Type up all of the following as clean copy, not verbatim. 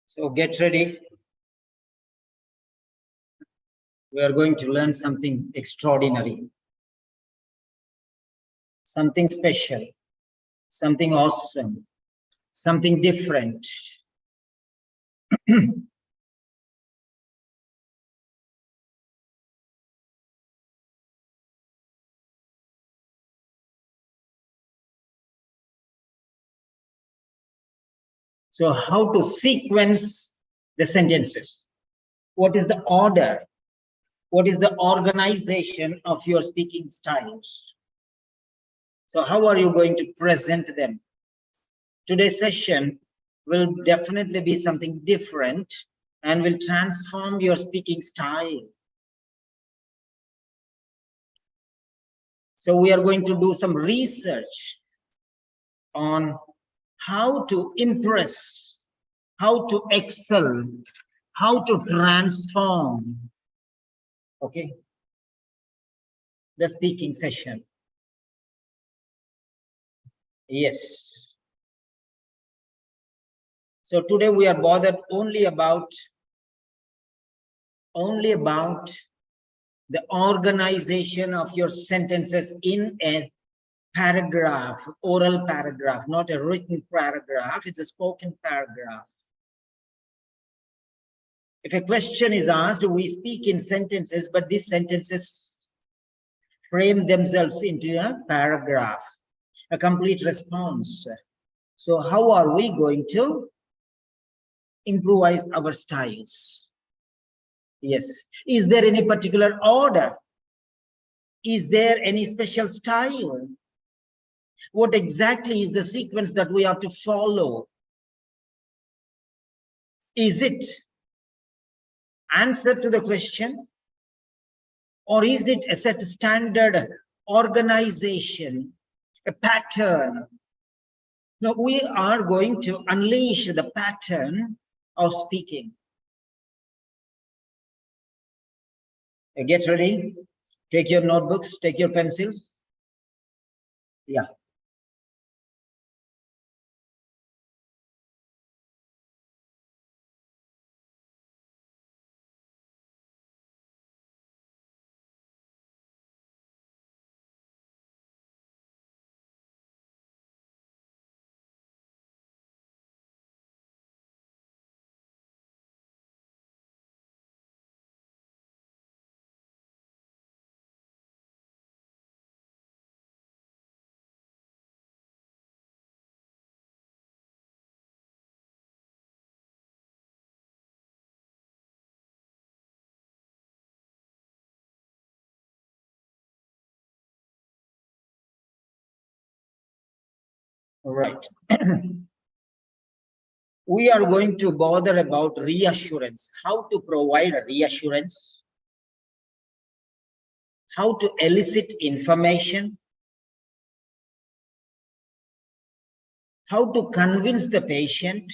So get ready. We are going to learn something extraordinary, something special, something awesome, something different. So how to sequence the sentences? What is the order? What is the organization of your speaking styles? So how are you going to present them? Today's session will definitely be something different and will transform your speaking style. So we are going to do some research on how to impress, how to excel, how to transform, okay, the speaking session. Yes. So today we are bothered only about the organization of your sentences in a paragraph, oral paragraph, not a written paragraph, it's a spoken paragraph. If a question is asked, we speak in sentences, but these sentences frame themselves into a paragraph, a complete response. So how are we going to improvise our styles? Yes. Is there any particular order? Is there any special style? What exactly is the sequence that we have to follow? Is it answer to the question? Or is it a set standard organization, a pattern? No, we are going to unleash the pattern of speaking. Get ready. Take your notebooks, take your pencils. Yeah. All right. We are going to bother about reassurance, how to provide reassurance, how to elicit information, how to convince the patient,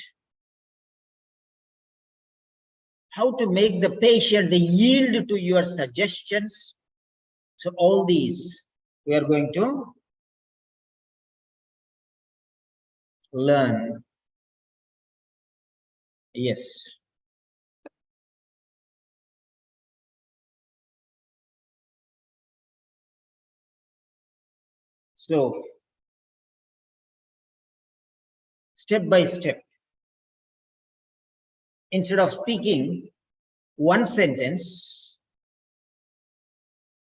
how to make the patient yield to your suggestions. So all these we are going to learn. Yes. So step by step, instead of speaking one sentence,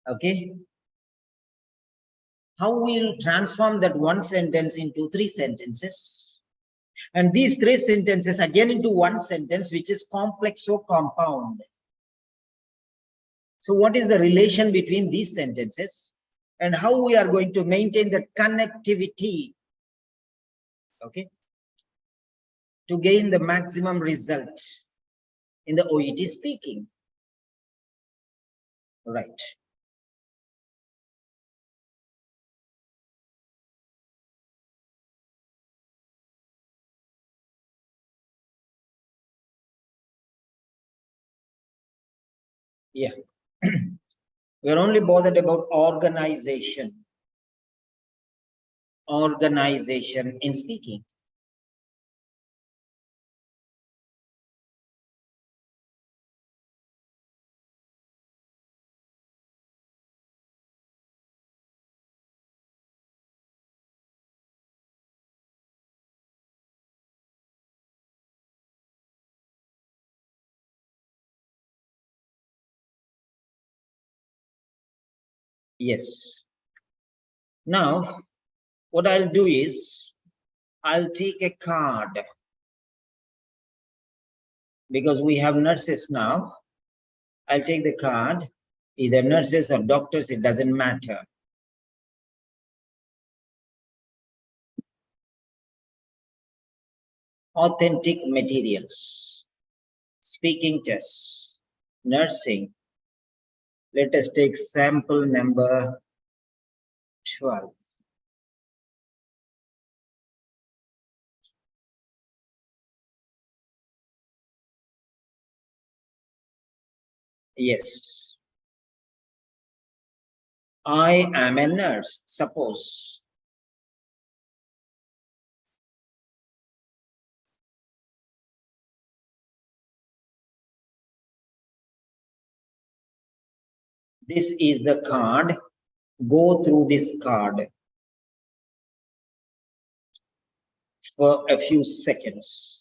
okay, how we'll transform that one sentence into 3 sentences, and these 3 sentences again into one sentence, which is complex or compound. So what is the relation between these sentences and how we are going to maintain the connectivity, okay, to gain the maximum result in the OET speaking. Right. Yeah. We are only bothered about organization in speaking. Yes. Now, what I'll do is, I'll take a card because we have nurses now. I'll take the card, either nurses or doctors, it doesn't matter. Authentic materials, speaking tests, nursing. Let us take sample number 12. Yes. I am a nurse, suppose. This is the card. Go through this card for a few seconds.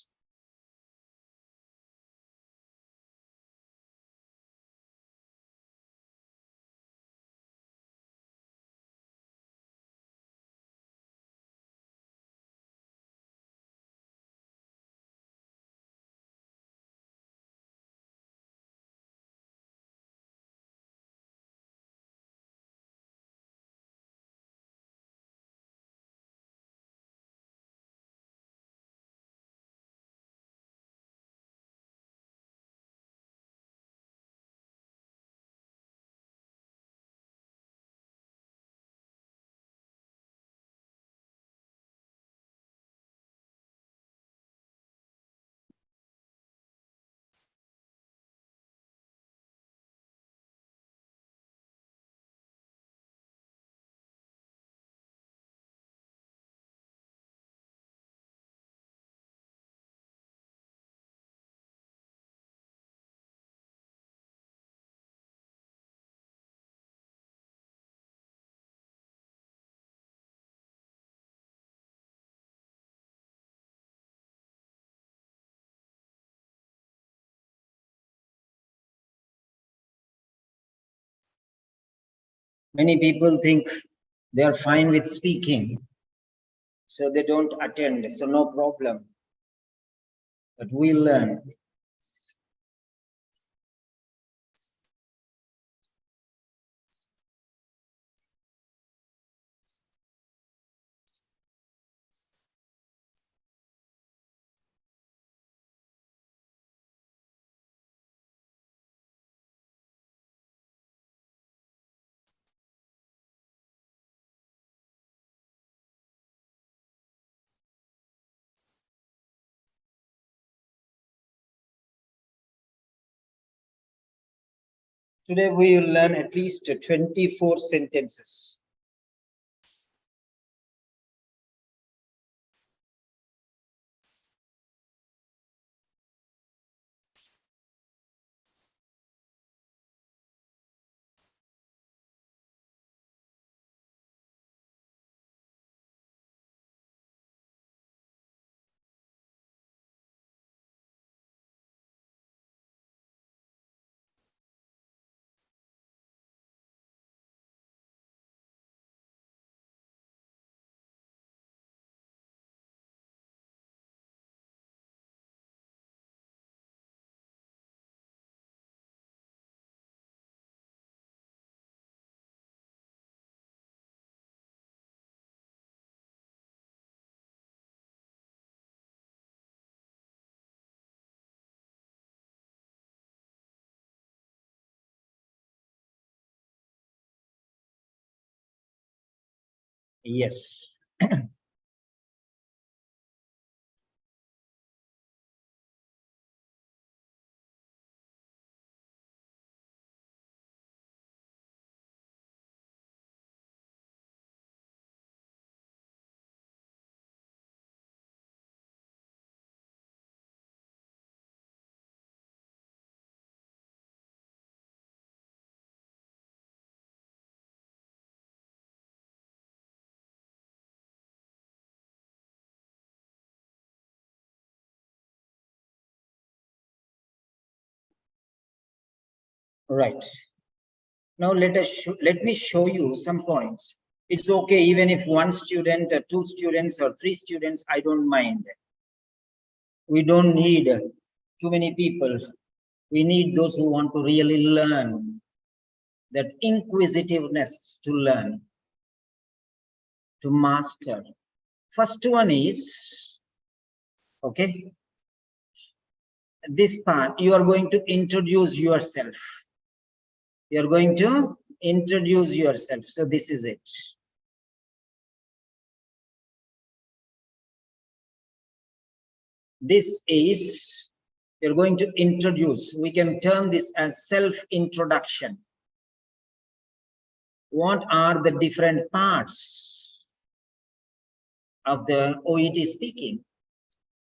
Many people think they are fine with speaking, so they don't attend, so no problem. But we learn. Today we will learn at least 24 sentences. Yes. Right. Now let me show you some points. It's okay even if one student, or two students, or three students, I don't mind. We don't need too many people. We need those who want to really learn, that inquisitiveness to learn, to master. First one is, okay, this part, you are going to introduce yourself. You are going to introduce yourself. So this is it. This is, you're going to introduce. We can term this as self-introduction. What are the different parts of the OET speaking?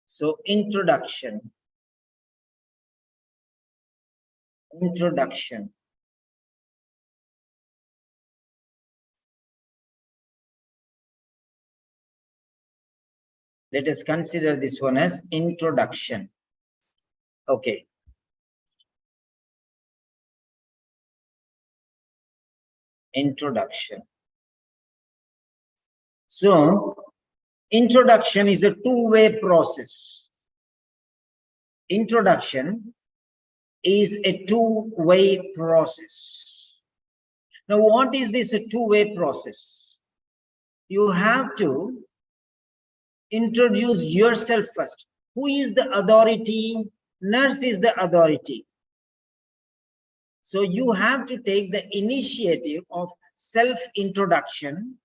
So introduction. Introduction. Let us consider this one as introduction. Okay. Introduction. So introduction is a two-way process. Introduction is a two-way process. Now, what is this a two-way process? You have to introduce yourself first. Who is the authority? Nurse is the authority. So you have to take the initiative of self-introduction,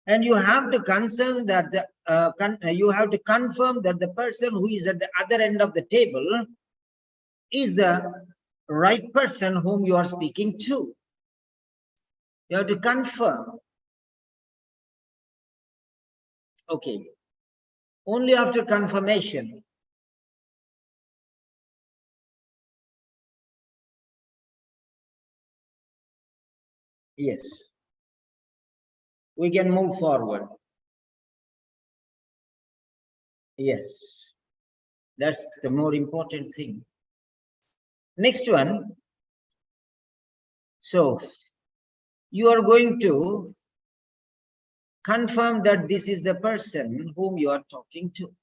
and you have to concern that you have to confirm that the person who is at the other end of the table is the right person whom you are speaking to. You have to confirm. Okay. Only after confirmation. Yes. We can move forward. Yes. That's the more important thing. Next one. So you are going to confirm that this is the person whom you are talking to.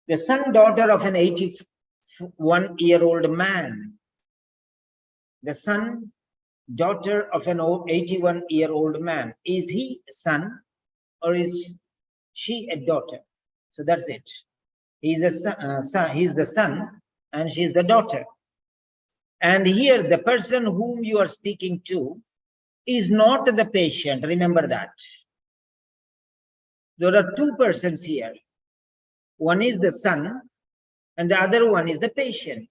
The son, daughter of an 81-year-old man. The son, daughter of an 81-year-old man. Is he a son or is she a daughter? So that's it. He's a son, he's the son and she's the daughter. And here the person whom you are speaking to is not the patient. Remember that. There are two persons here. One is the son and the other one is the patient.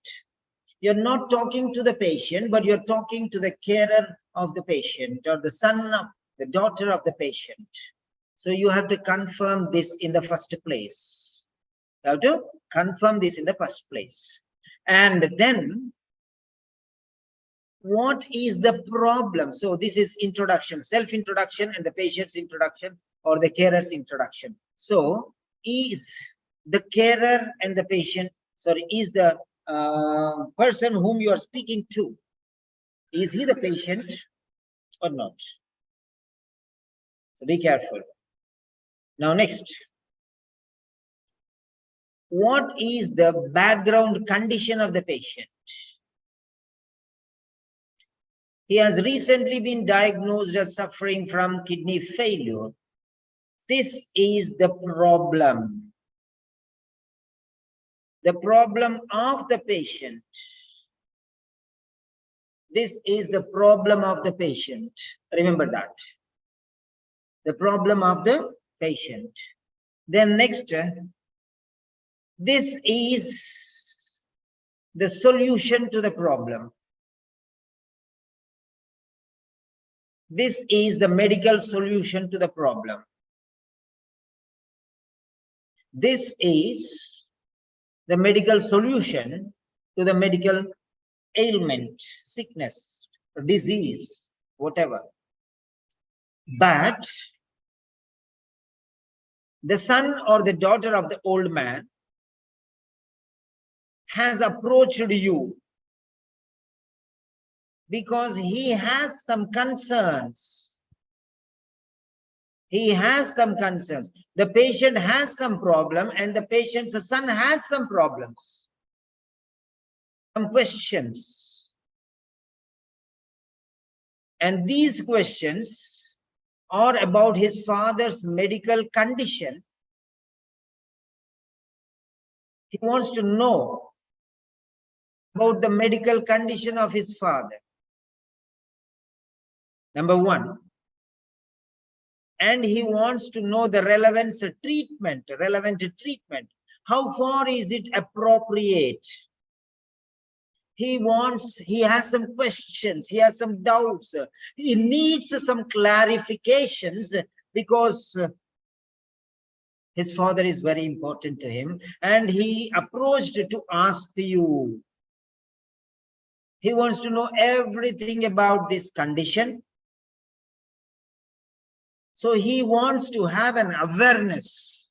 You're not talking to the patient, but you're talking to the carer of the patient or the son of the daughter of the patient. So you have to confirm this in the first place. You have to confirm this in the first place. And then what is the problem? So this is introduction, self-introduction and the patient's introduction or the carer's introduction. So is the carer and the patient, sorry, is the person whom you are speaking to, is he the patient or not? So be careful. Now next, what is the background condition of the patient? He has recently been diagnosed as suffering from kidney failure. This is the problem. The problem of the patient. This is the problem of the patient. Remember that. The problem of the patient. Then next, this is the solution to the problem. This is the medical solution to the problem. This is the medical solution to the medical ailment, sickness, disease, whatever. But the son or the daughter of the old man has approached you because he has some concerns. He has some concerns. The patient has some problem, and the patient's son has some problems, some questions. And these questions are about his father's medical condition. He wants to know about the medical condition of his father. Number one. And he wants to know the relevant treatment. How far is it appropriate? He has some questions, he has some doubts, he needs some clarifications because his father is very important to him, and he approached to ask you. He wants to know everything about this condition. So he wants to have an awareness.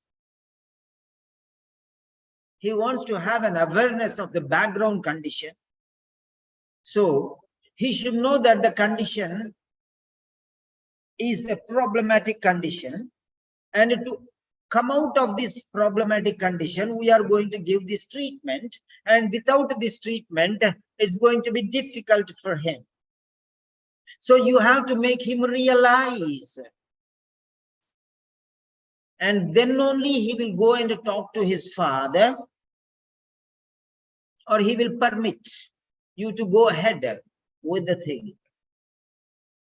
He wants to have an awareness of the background condition. So he should know that the condition is a problematic condition, and to come out of this problematic condition, we are going to give this treatment, and without this treatment, it's going to be difficult for him. So you have to make him realize, and then only he will go and talk to his father, or he will permit you to go ahead with the thing,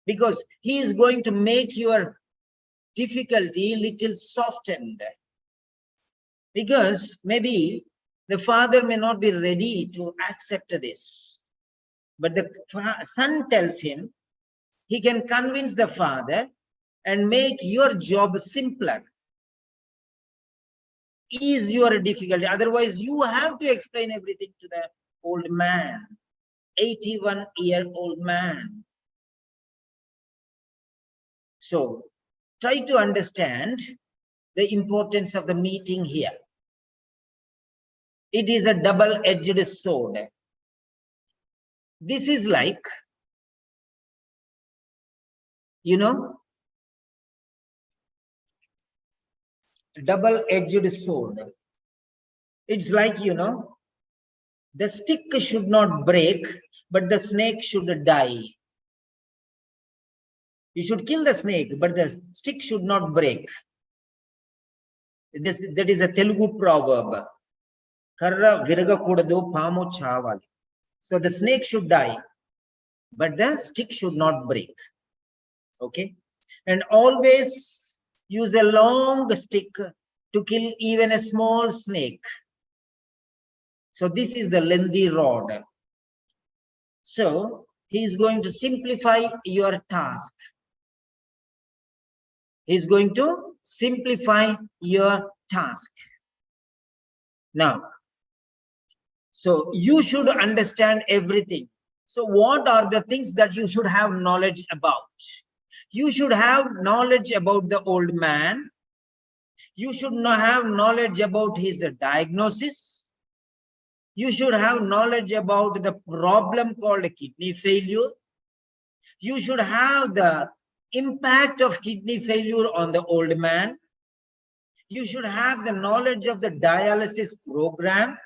because he is going to make your difficulty little softened, because maybe the father may not be ready to accept this, but the son tells him he can convince the father and make your job simpler, ease your difficulty. Otherwise you have to explain everything to the old man, 81-year-old man. So try to understand the importance of the meeting here. It is a double-edged sword. This is like, you know, double-edged sword. It's like, you know, the stick should not break, but the snake should die. You should kill the snake, but the stick should not break. That is a Telugu proverb. Karra viragakudadu, pamu chavali. So the snake should die, but the stick should not break. Okay? And always use a long stick to kill even a small snake. So this is the lengthy rod. So he is going to simplify your task. He is going to simplify your task. Now, so you should understand everything. So what are the things that you should have knowledge about? You should have knowledge about the old man. You should have knowledge about his diagnosis. You should have knowledge about the problem called kidney failure. You should have the impact of kidney failure on the old man. You should have the knowledge of the dialysis program.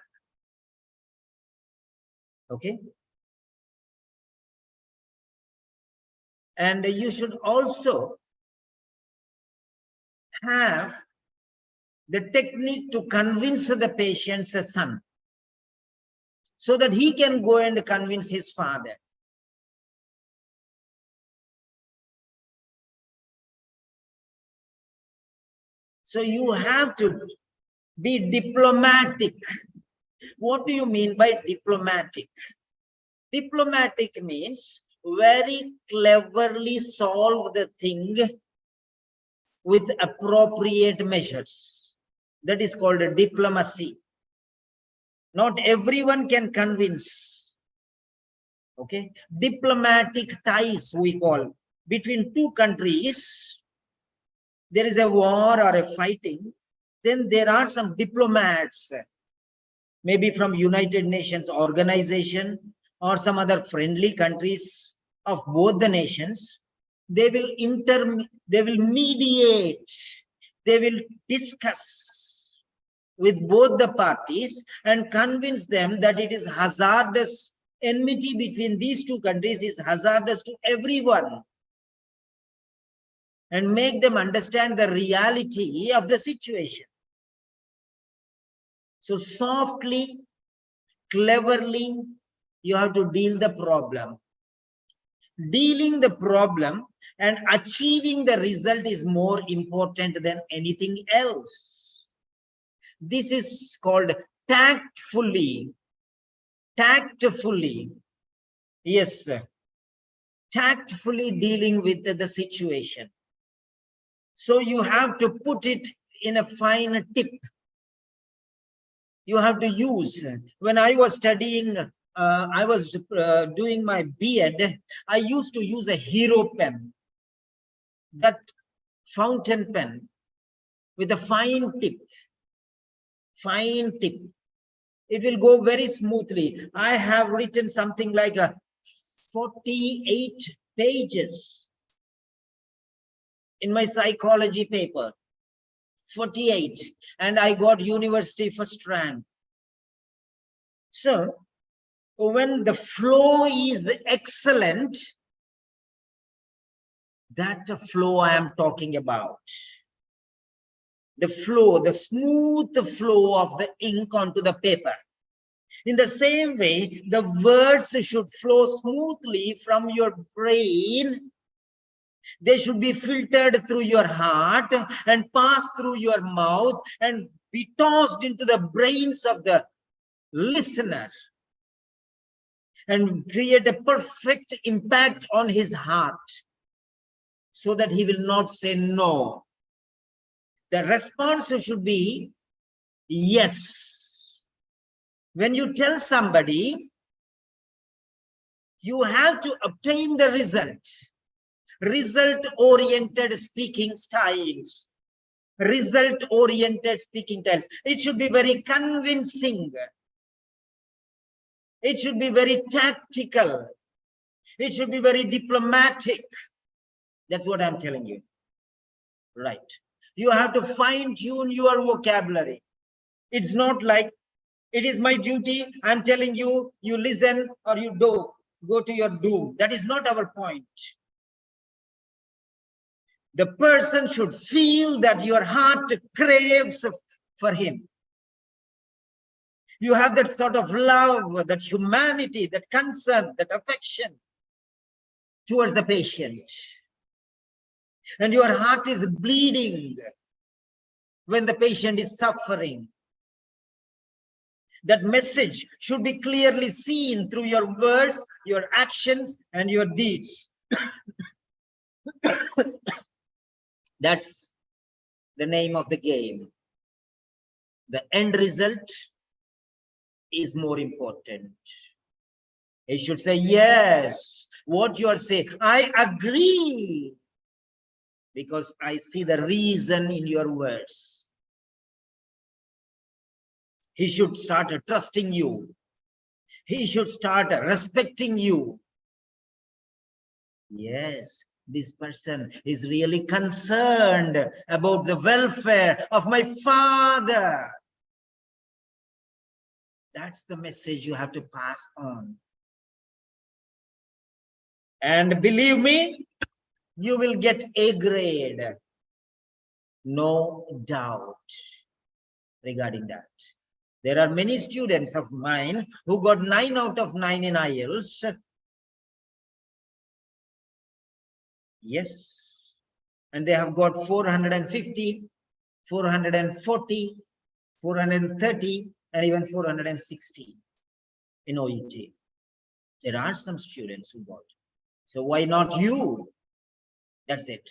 Okay. And you should also have the technique to convince the patient's son, so that he can go and convince his father. So you have to be diplomatic. What do you mean by diplomatic? Diplomatic means very cleverly solve the thing with appropriate measures. That is called a diplomacy. Not everyone can convince. Okay, diplomatic ties we call between two countries. There is a war or a fighting. Then there are some diplomats, maybe from United Nations organization or some other friendly countries of both the nations. They will mediate, they will discuss with both the parties and convince them that it is hazardous. Enmity between these two countries is hazardous to everyone, and make them understand the reality of the situation. So softly, cleverly, you have to deal the problem. Dealing the problem and achieving the result is more important than anything else. This is called tactfully. Tactfully. Yes, sir. Tactfully dealing with the situation. So you have to put it in a fine tip. You have to use. When I was studying, I was doing my B.Ed, I used to use a hero pen, that fountain pen with a fine tip. Fine tip. It will go very smoothly. I have written something like 48 pages in my psychology paper. 48, and I got university first rank. So when the flow is excellent, that's the flow I am talking about. The flow, the smooth flow of the ink onto the paper. In the same way, the words should flow smoothly from your brain. They should be filtered through your heart and pass through your mouth and be tossed into the brains of the listener and create a perfect impact on his heart, so that he will not say no. The response should be yes. When you tell somebody, you have to obtain the result. Result-oriented speaking styles. Result-oriented speaking styles. It should be very convincing. It should be very tactical. It should be very diplomatic. That's what I'm telling you. Right. You have to fine-tune your vocabulary. It's not like, it is my duty, I'm telling you, you listen or you do, go to your doom. That is not our point. The person should feel that your heart craves for him. You have that sort of love, that humanity, that concern, that affection towards the patient. And your heart is bleeding when the patient is suffering. That message should be clearly seen through your words, your actions, and your deeds. That's the name of the game. The end result is more important. He should say, yes, what you are saying, I agree, because I see the reason in your words. He should start trusting you. He should start respecting you. Yes, this person is really concerned about the welfare of my father. That's the message you have to pass on. And believe me, you will get A grade. No doubt regarding that. There are many students of mine who got 9 out of 9 in IELTS. Yes. And they have got 450, 440, 430, and even 460 in OET. There are some students who got. So why not you? That's it.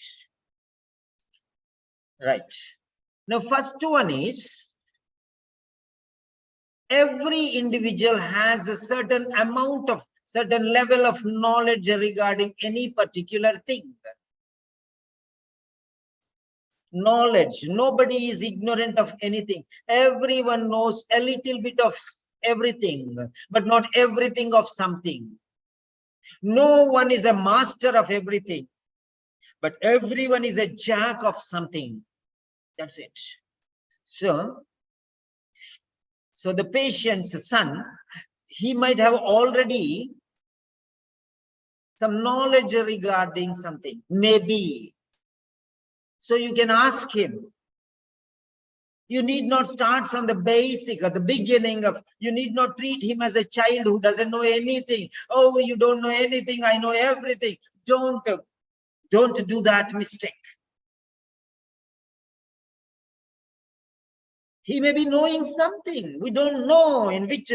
Right. Now, first one is, every individual has a certain amount of, certain level of knowledge regarding any particular thing. knowledge. Nobody is ignorant of anything. Everyone knows a little bit of everything, but not everything of something. No one is a master of everything, but everyone is a jack of something. That's it. So the patient's son, he might have already some knowledge regarding something, maybe. So you can ask him. You need not start from the basic or the beginning of, you need not treat him as a child who doesn't know anything. Oh, you don't know anything, I know everything. Don't do that mistake. He may be knowing something. We don't know in which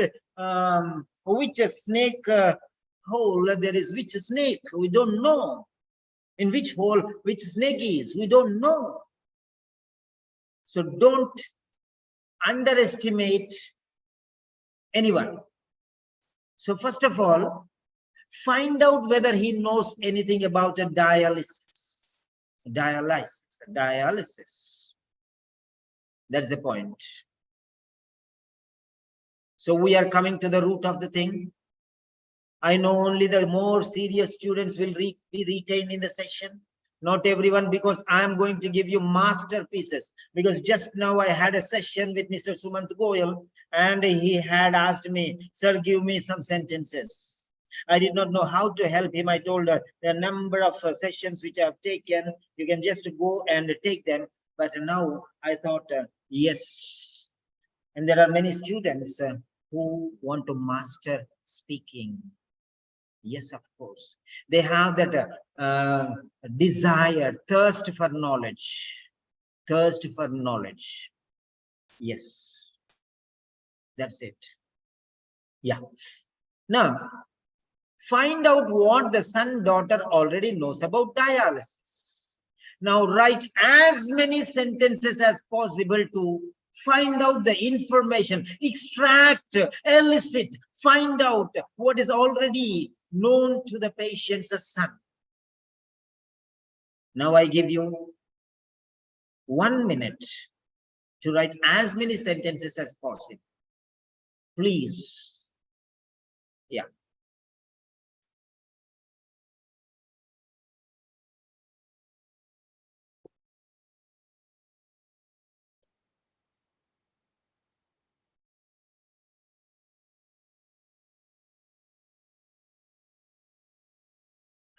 snake hole there is which snake. We don't know. In which hole which snake is. We don't know. So don't underestimate anyone. So first of all, find out whether he knows anything about a dialysis. Dialysis. That's the point. So we are coming to the root of the thing. I know only the more serious students will be retained in the session. Not everyone, because I am going to give you masterpieces. Because just now I had a session with Mr. Sumant Goyal, and he had asked me, sir, give me some sentences. I did not know how to help him. I told her the number of sessions which I have taken, you can just go and take them. But now I thought, yes. And there are many students who want to master speaking. Yes, of course. They have that desire, thirst for knowledge. Thirst for knowledge. Yes. That's it. Yeah. Now, find out what the son daughter already knows about dialysis. Now, write as many sentences as possible to find out the information, extract, elicit, find out what is already known to the patient's son. Now I give you 1 minute to write as many sentences as possible. Please. Yeah.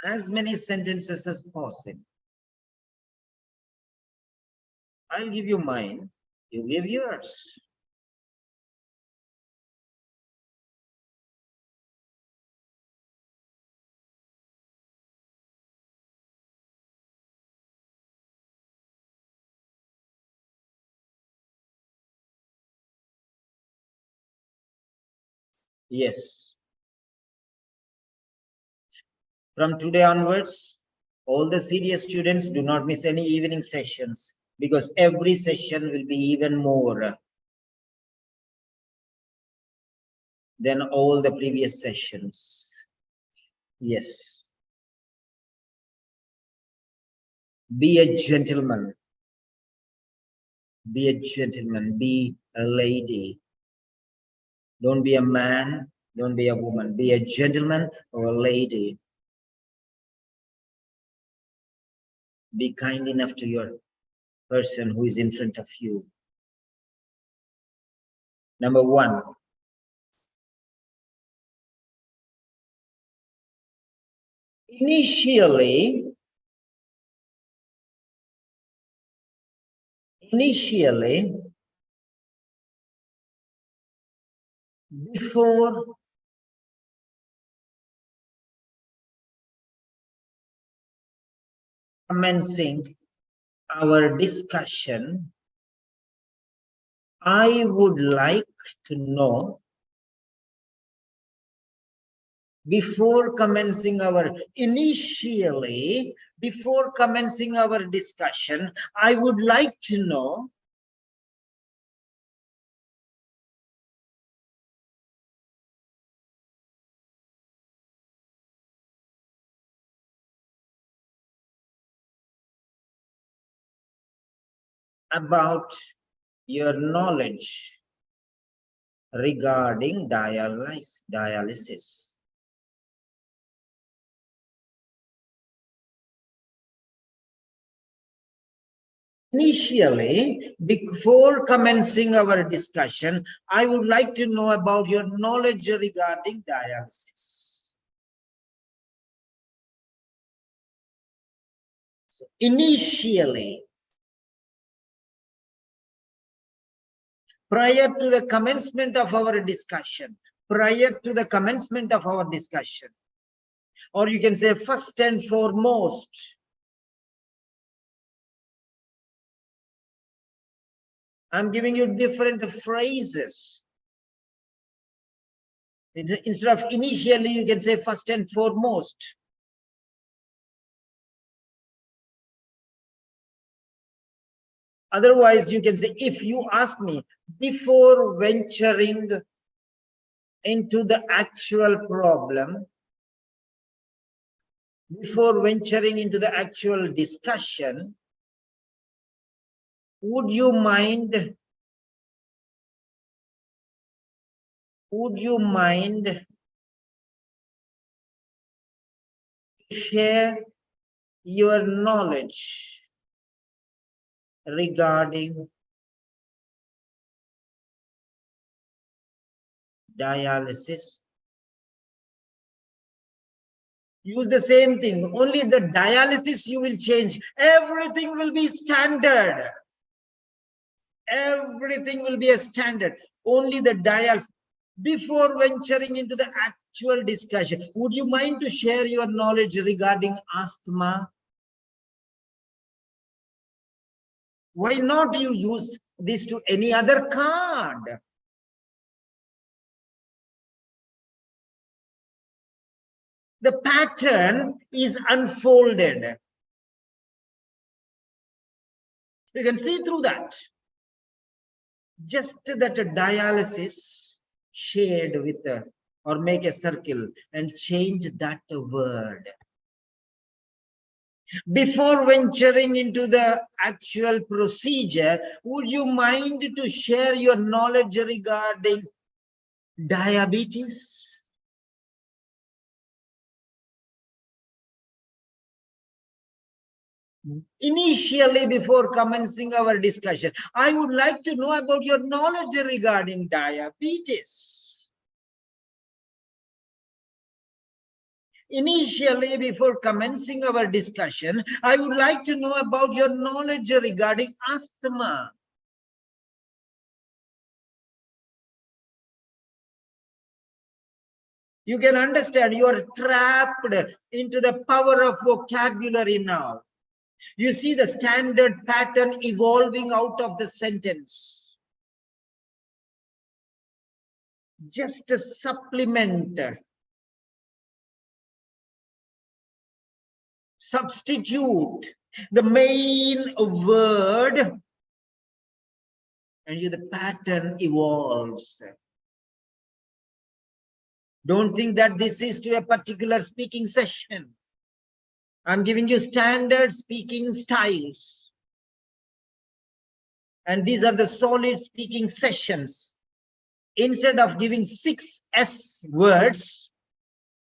As many sentences as possible. I'll give you mine. You give yours. Yes. From today onwards, all the serious students do not miss any evening sessions, because every session will be even more than all the previous sessions. Yes. Be a gentleman. Be a gentleman. Be a lady. Don't be a man. Don't be a woman. Be a gentleman or a lady. Be kind enough to your person who is in front of you. Number 1. Initially, before commencing our discussion, I would like to know, before commencing our discussion, I would like to know about your knowledge regarding dialysis. Initially, before commencing our discussion, I would like to know about your knowledge regarding dialysis. So initially, prior to the commencement of our discussion, or you can say first and foremost, I'm giving you different phrases. Instead of initially, you can say first and foremost. Otherwise, you can say, if you ask me, before venturing into the actual problem, before venturing into the actual discussion, would you mind share your knowledge regarding dialysis? Use the same thing, only the dialysis you will change. Everything will be standard. Everything will be a standard. Only the dialysis. Before venturing into the actual discussion, would you mind to share your knowledge regarding asthma? Why not you use this to any other card? The pattern is unfolded. You can see through that. Just that a dialysis shade with or make a circle and change that word. Before venturing into the actual procedure, would you mind to share your knowledge regarding diabetes? Initially, before commencing our discussion, I would like to know about your knowledge regarding diabetes. Initially, before commencing our discussion, I would like to know about your knowledge regarding asthma. You can understand you are trapped into the power of vocabulary now. You see the standard pattern evolving out of the sentence. Just a supplement. Substitute the main word and the pattern evolves. Don't think that this is to a particular speaking session. I'm giving you standard speaking styles. And these are the solid speaking sessions. Instead of giving 6 S words,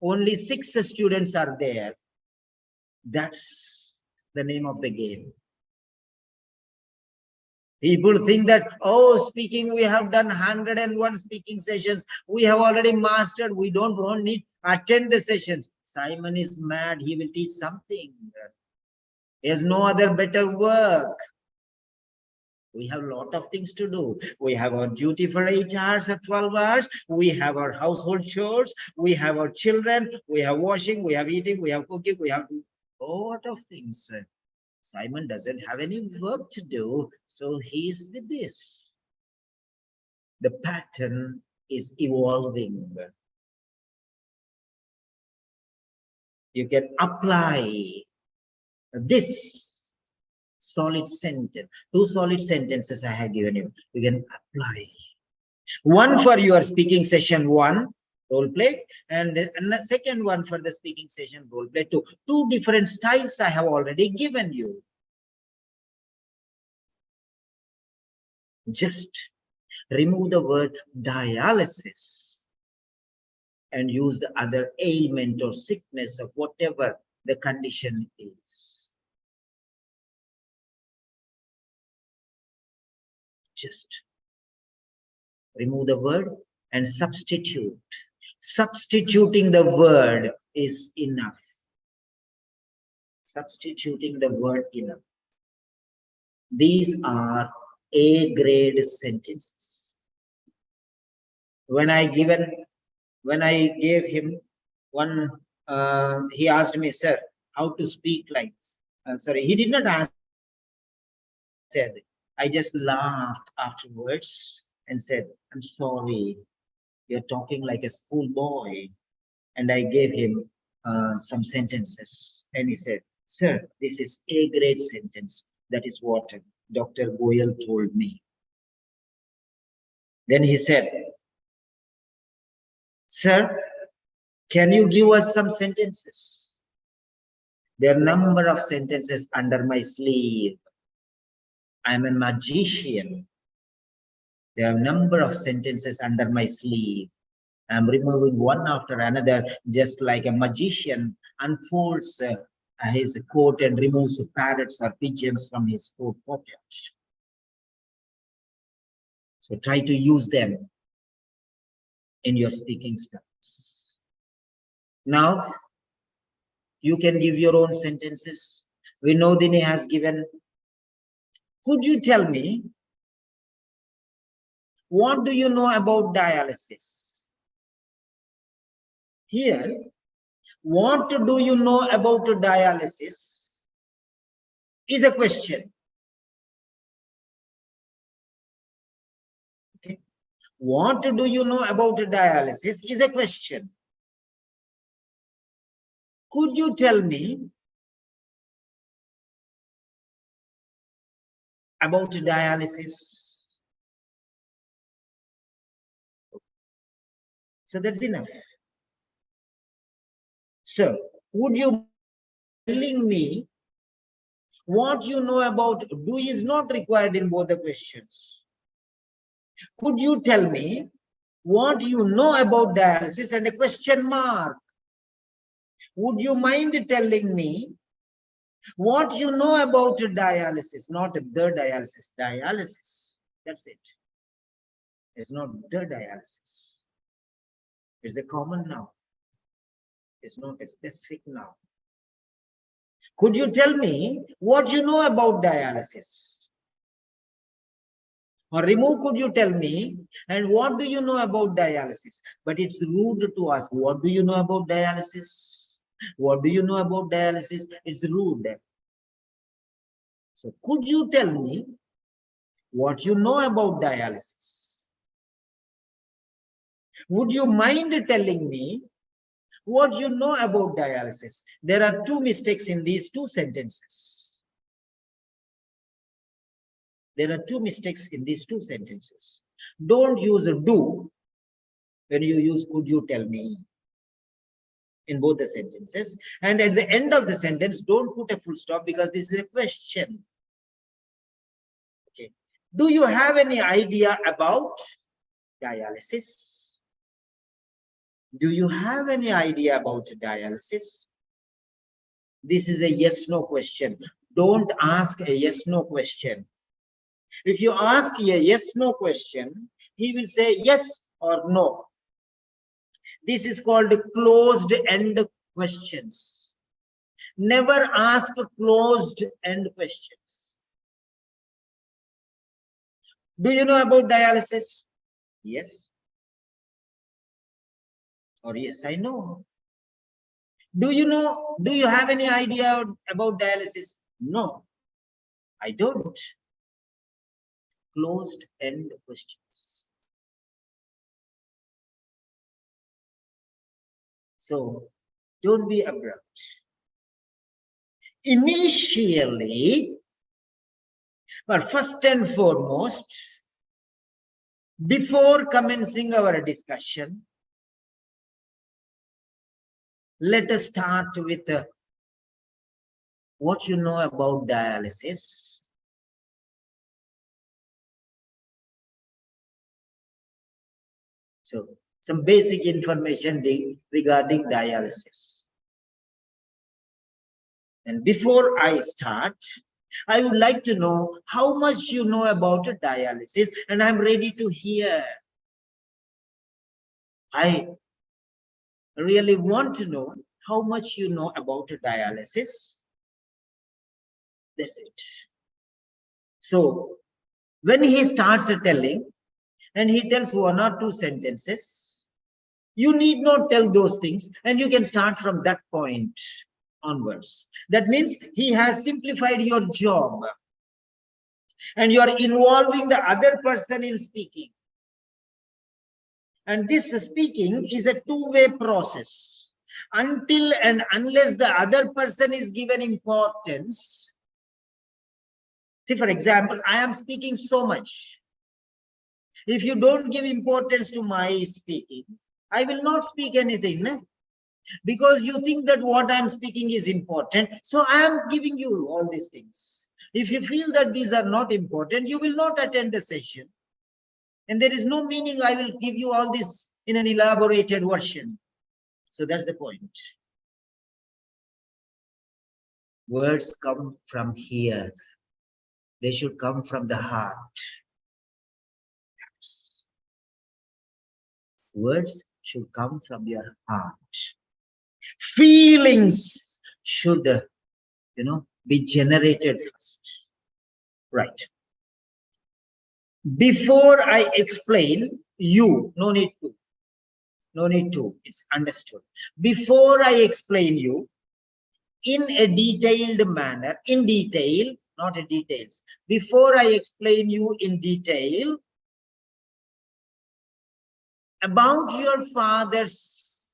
only 6 students are there. That's the name of the game. People think that, oh, speaking, we have done 101 speaking sessions. We have already mastered. We don't need attend the sessions. Simon is mad. He will teach something. He has no other better work. We have a lot of things to do. We have our duty for 8 hours or 12 hours. We have our household chores. We have our children. We have washing. We have eating. We have cooking. We have a lot of things. Simon doesn't have any work to do, so he's with this. The pattern is evolving. You can apply this solid sentence, 2 solid sentences I have given you. You can apply. One for your speaking session 1, role play, and the second one for the speaking session role play 2. 2 different styles I have already given you. Just remove the word dialysis and use the other ailment or sickness of whatever the condition is. Just remove the word and substitute. Substituting the word is enough. Substituting the word enough. These are A-grade sentences. When I gave him one, he asked me, sir, how to speak like this. Sorry, he did not answer. I just laughed afterwards and said, I'm sorry, you're talking like a schoolboy. And I gave him some sentences. And he said, sir, this is A-grade sentence. That is what Dr. Goyal told me. Then he said, sir, can you give us some sentences? There are a number of sentences under my sleeve. I'm a magician. There are a number of sentences under my sleeve. I'm removing one after another, just like a magician unfolds his coat and removes parrots or pigeons from his coat pocket. So try to use them in your speaking styles. Now, you can give your own sentences. Vinodini has given, could you tell me, what do you know about dialysis? Here, what do you know about dialysis is a question. Okay. What do you know about dialysis is a question. Could you tell me about dialysis? So that's enough. So, would you telling me what you know about do is not required in both the questions. Could you tell me what you know about dialysis and a question mark? Would you mind telling me what you know about dialysis? Not the dialysis, dialysis. That's it. It's not the dialysis. It's a common noun. It's not a specific noun. Could you tell me what you know about dialysis? Or remove, could you tell me, and what do you know about dialysis? But it's rude to ask, what do you know about dialysis? What do you know about dialysis? It's rude. So could you tell me what you know about dialysis? Would you mind telling me what you know about dialysis? There are two mistakes in these two sentences. There are two mistakes in these two sentences. Don't use a do when you use could you tell me in both the sentences. And at the end of the sentence, don't put a full stop because this is a question. Okay. Do you have any idea about dialysis? Do you have any idea about dialysis? This is a yes-no question. Don't ask a yes-no question. If you ask a yes-no question, he will say yes or no. This is called closed-end questions. Never ask closed-end questions. Do you know about dialysis? Yes. Or yes, I know. Do you have any idea about dialysis? No, I don't. Closed-end questions. So don't be abrupt. Initially, but first and foremost, before commencing our discussion, let us start with what you know about dialysis. So some basic information regarding dialysis. And before I start, I would like to know how much you know about dialysis, and I'm ready to hear. I really want to know how much you know about dialysis. That's it. So when he starts telling, and he tells one or two sentences, you need not tell those things, and you can start from that point onwards. That means he has simplified your job, and you are involving the other person in speaking. And this speaking is a two-way process. Until and unless the other person is given importance. See, for example, I am speaking so much. If you don't give importance to my speaking, I will not speak anything, no? Because you think that what I am speaking is important. So I am giving you all these things. If you feel that these are not important, you will not attend the session. And there is no meaning I will give you all this in an elaborated version. So that's the point. Words come from here. They should come from the heart. Words should come from your heart. Feelings should, be generated first. Right. Before I explain you, no need to, it's understood. Before I explain you in a detailed manner, in detail, not in details. Before I explain you in detail about your father's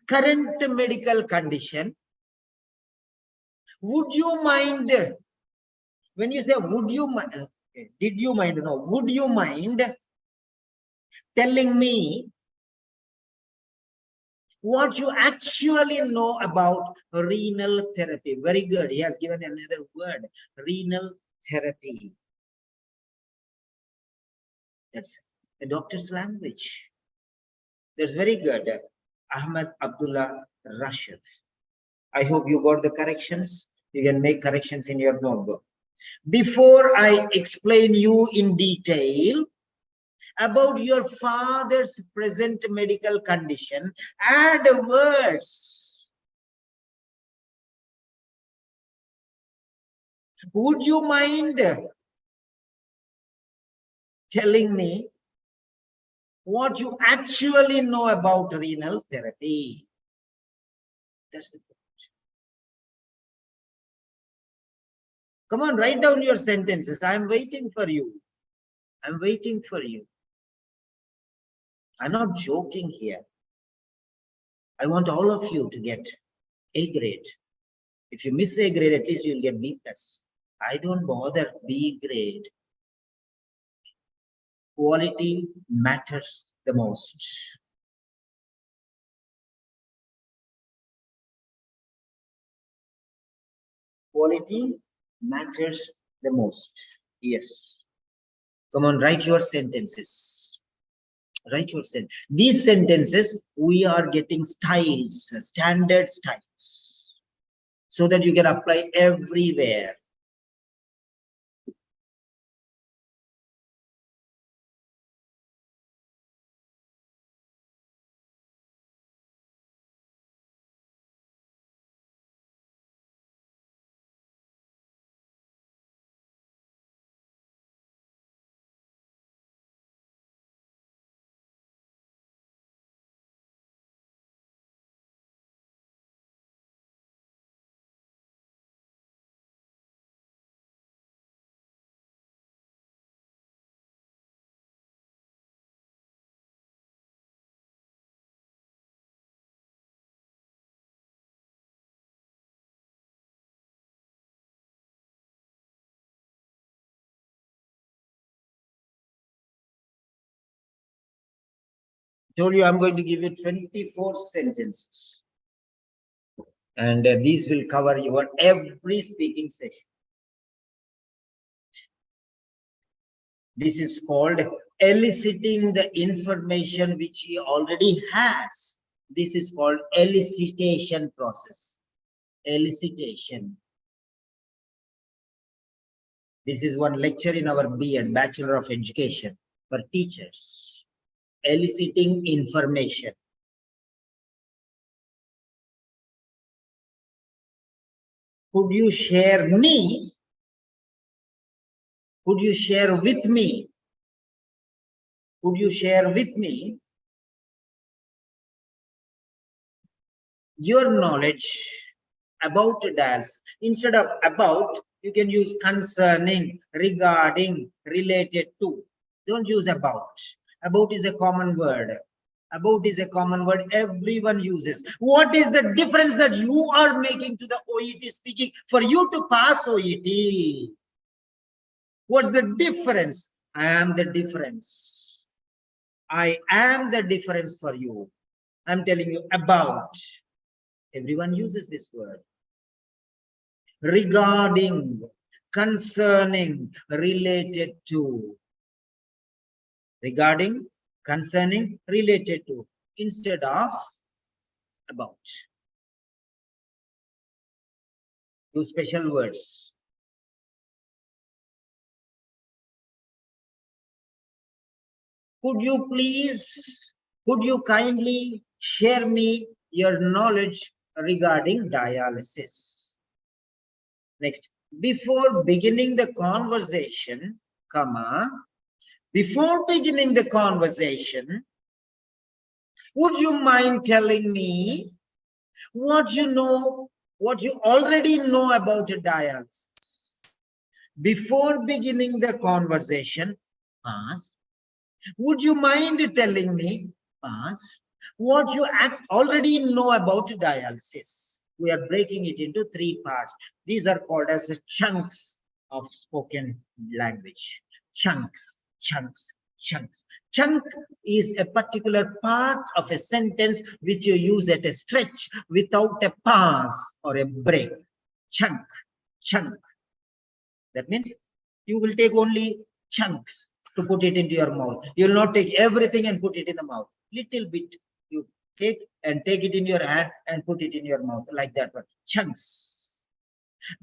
current medical condition, would you mind, when you say would you mind, did you mind, no, would you mind telling me what you actually know about renal therapy? Very good. He has given another word, renal therapy. That's a doctor's language. That's very good. Ahmed Abdullah Rashid. I hope you got the corrections. You can make corrections in your notebook. Before I explain you in detail about your father's present medical condition, add words. Would you mind telling me what you actually know about renal therapy? That's the point. Come on, write down your sentences. I'm waiting for you. I'm waiting for you. I'm not joking here. I want all of you to get A grade. If you miss A grade, at least you'll get B+. I don't bother B grade. Quality matters the most. Quality matters the most. Yes. Come on, write your sentences. Write your sentences. These sentences, we are getting styles, standard styles, so that you can apply everywhere. Told you I'm going to give you 24 sentences. And these will cover your every speaking session. This is called eliciting the information which he already has. This is called elicitation process. Elicitation. This is one lecture in our B.Ed, Bachelor of Education, for teachers. Eliciting information. Could you share me? Could you share with me? Could you share with me your knowledge about dialysis? Instead of about, you can use concerning, regarding, related to. Don't use about. About is a common word. About is a common word everyone uses. What is the difference that you are making to the OET speaking for you to pass OET? What's the difference? I am the difference. I am the difference for you. I'm telling you about. Everyone uses this word. Regarding, concerning, related to. Regarding, concerning, related to, instead of about. Use special words. Could you kindly share me your knowledge regarding dialysis? Next, before beginning the conversation, comma, before beginning the conversation, would you mind telling me what you already know about dialysis? Before beginning the conversation, past, would you mind telling me, past, what you already know about dialysis? We are breaking it into 3 parts. These are called as chunks of spoken language. Chunks, chunks, chunks. Chunk is a particular part of a sentence which you use at a stretch without a pause or a break. Chunk, chunk. That means you will take only chunks to put it into your mouth. You will not take everything and put it in the mouth. Little bit you take it in your hand and put it in your mouth, like that one. Chunks.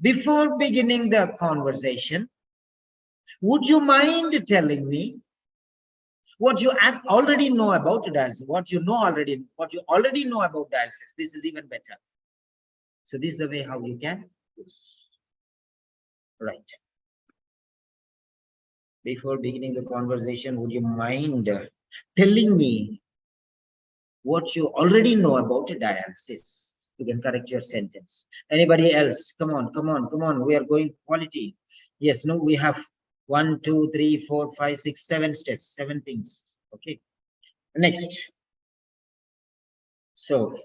Before beginning the conversation, would you mind telling me what you already know about dialysis? What you already know about dialysis? This is even better. So this is the way how you can use. Right. Before beginning the conversation, would you mind telling me what you already know about dialysis? You can correct your sentence. Anybody else? Come on, come on, come on. We are going quality. Yes, no, we have 1, 2, 3, 4, 5, 6, 7 steps, 7 things. Okay. Next. So,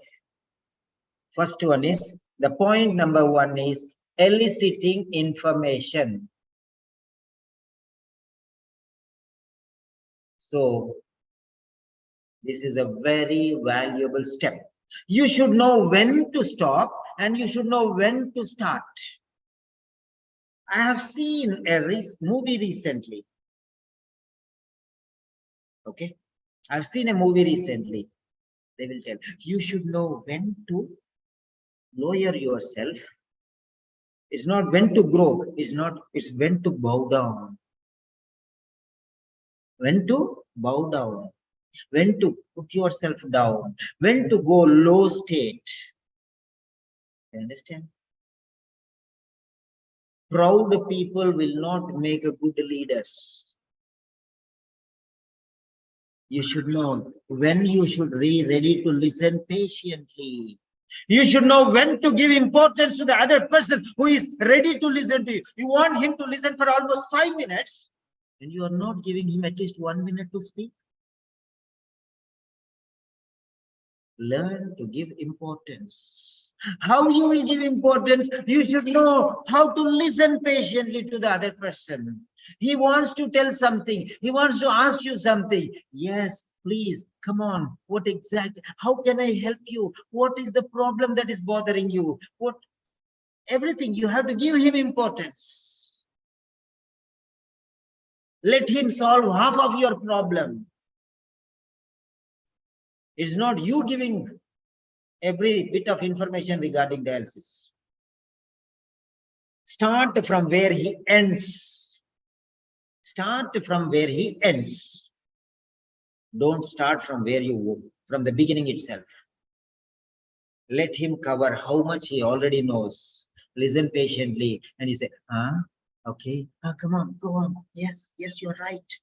first one is, the point number 1 is eliciting information. So, this is a very valuable step. You should know when to stop and you should know when to start. I have seen a movie recently. Okay. I've seen a movie recently. They will tell you should know when to lower yourself. It's not when to grow. It's when to bow down. When to bow down. When to put yourself down. When to go low state. You understand? Proud people will not make a good leaders. You should know when you should be ready to listen patiently. You should know when to give importance to the other person who is ready to listen to you. You want him to listen for almost 5 minutes, and you are not giving him at least 1 minute to speak. Learn to give importance. How you will give importance? You should know how to listen patiently to the other person. He wants to tell something. He wants to ask you something. Yes, please, come on. What exactly? How can I help you? What is the problem that is bothering you? Everything. You have to give him importance. Let him solve half of your problem. It's not you giving every bit of information regarding dialysis. Start from where he ends. Start from where he ends. Don't start from where you from the beginning itself. Let him cover how much he already knows. Listen patiently, and he say, okay, come on, go on. Yes, you're right.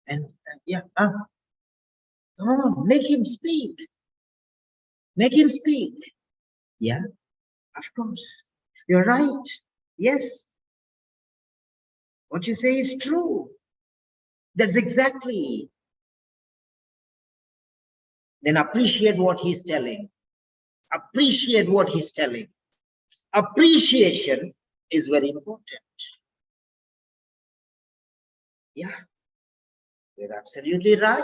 And yeah, come on, make him speak. Make him speak. Yeah, of course. You're right. Yes. What you say is true. That's exactly. Then appreciate what he's telling. Appreciate what he's telling. Appreciation is very important. Yeah, you're absolutely right.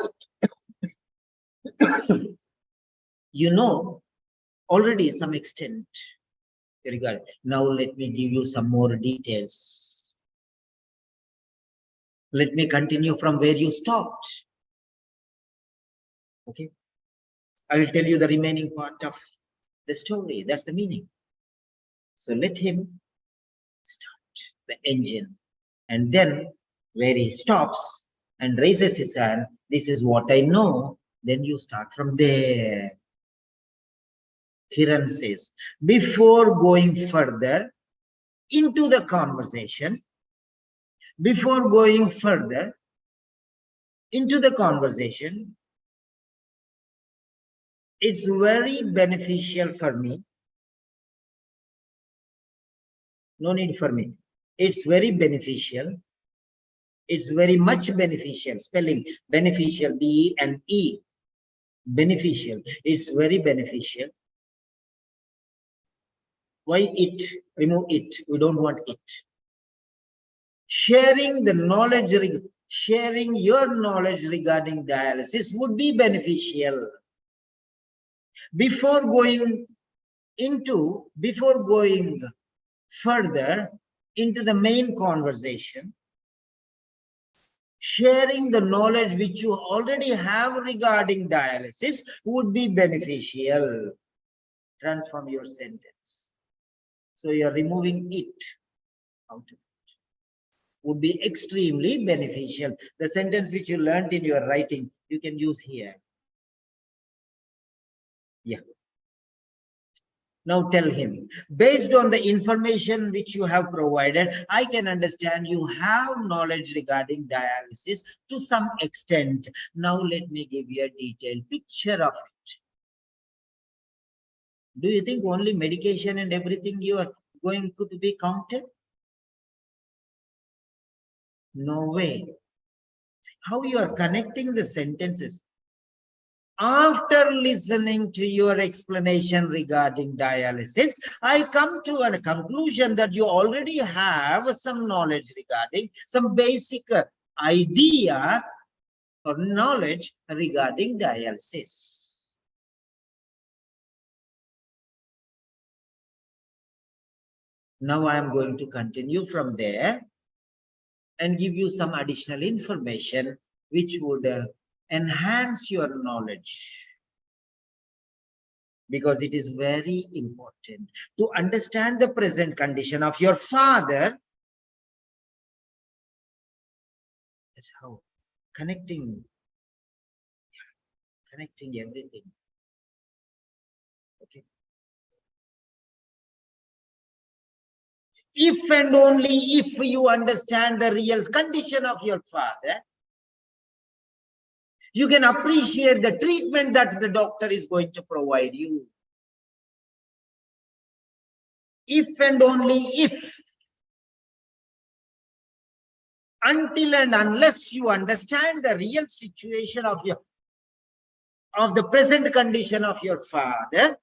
You know already some extent regard. Now let me give you some more details. Let me continue from where you stopped. Okay, I will tell you the remaining part of the story. That's the meaning. So let him start the engine, and then where he stops and raises his hand, this is what I know, then you start from there. Kiran says, before going further into the conversation, it's very beneficial for me. No need for me. It's very beneficial. It's very much beneficial. Spelling beneficial, B-E-N-E. Beneficial. It's very beneficial. Why it? Remove it. We don't want it. Sharing the knowledge, sharing your knowledge regarding dialysis would be beneficial. Before going further into the main conversation, sharing the knowledge which you already have regarding dialysis would be beneficial. Transform your sentence. So you're removing it out of it. Would be extremely beneficial. The sentence which you learned in your writing, you can use here. Yeah. Now tell him, based on the information which you have provided, I can understand you have knowledge regarding dialysis to some extent. Now let me give you a detailed picture of it. Do you think only medication and everything you are going to be counted? No way. How you are connecting the sentences? After listening to your explanation regarding dialysis, I come to a conclusion that you already have some knowledge regarding some basic idea or knowledge regarding dialysis. Now I am going to continue from there and give you some additional information which would enhance your knowledge. Because it is very important to understand the present condition of your father. That's how connecting everything. Okay. If and only if you understand the real condition of your father, you can appreciate the treatment that the doctor is going to provide you. If and only if. Until and unless you understand the real situation of the present condition of your father,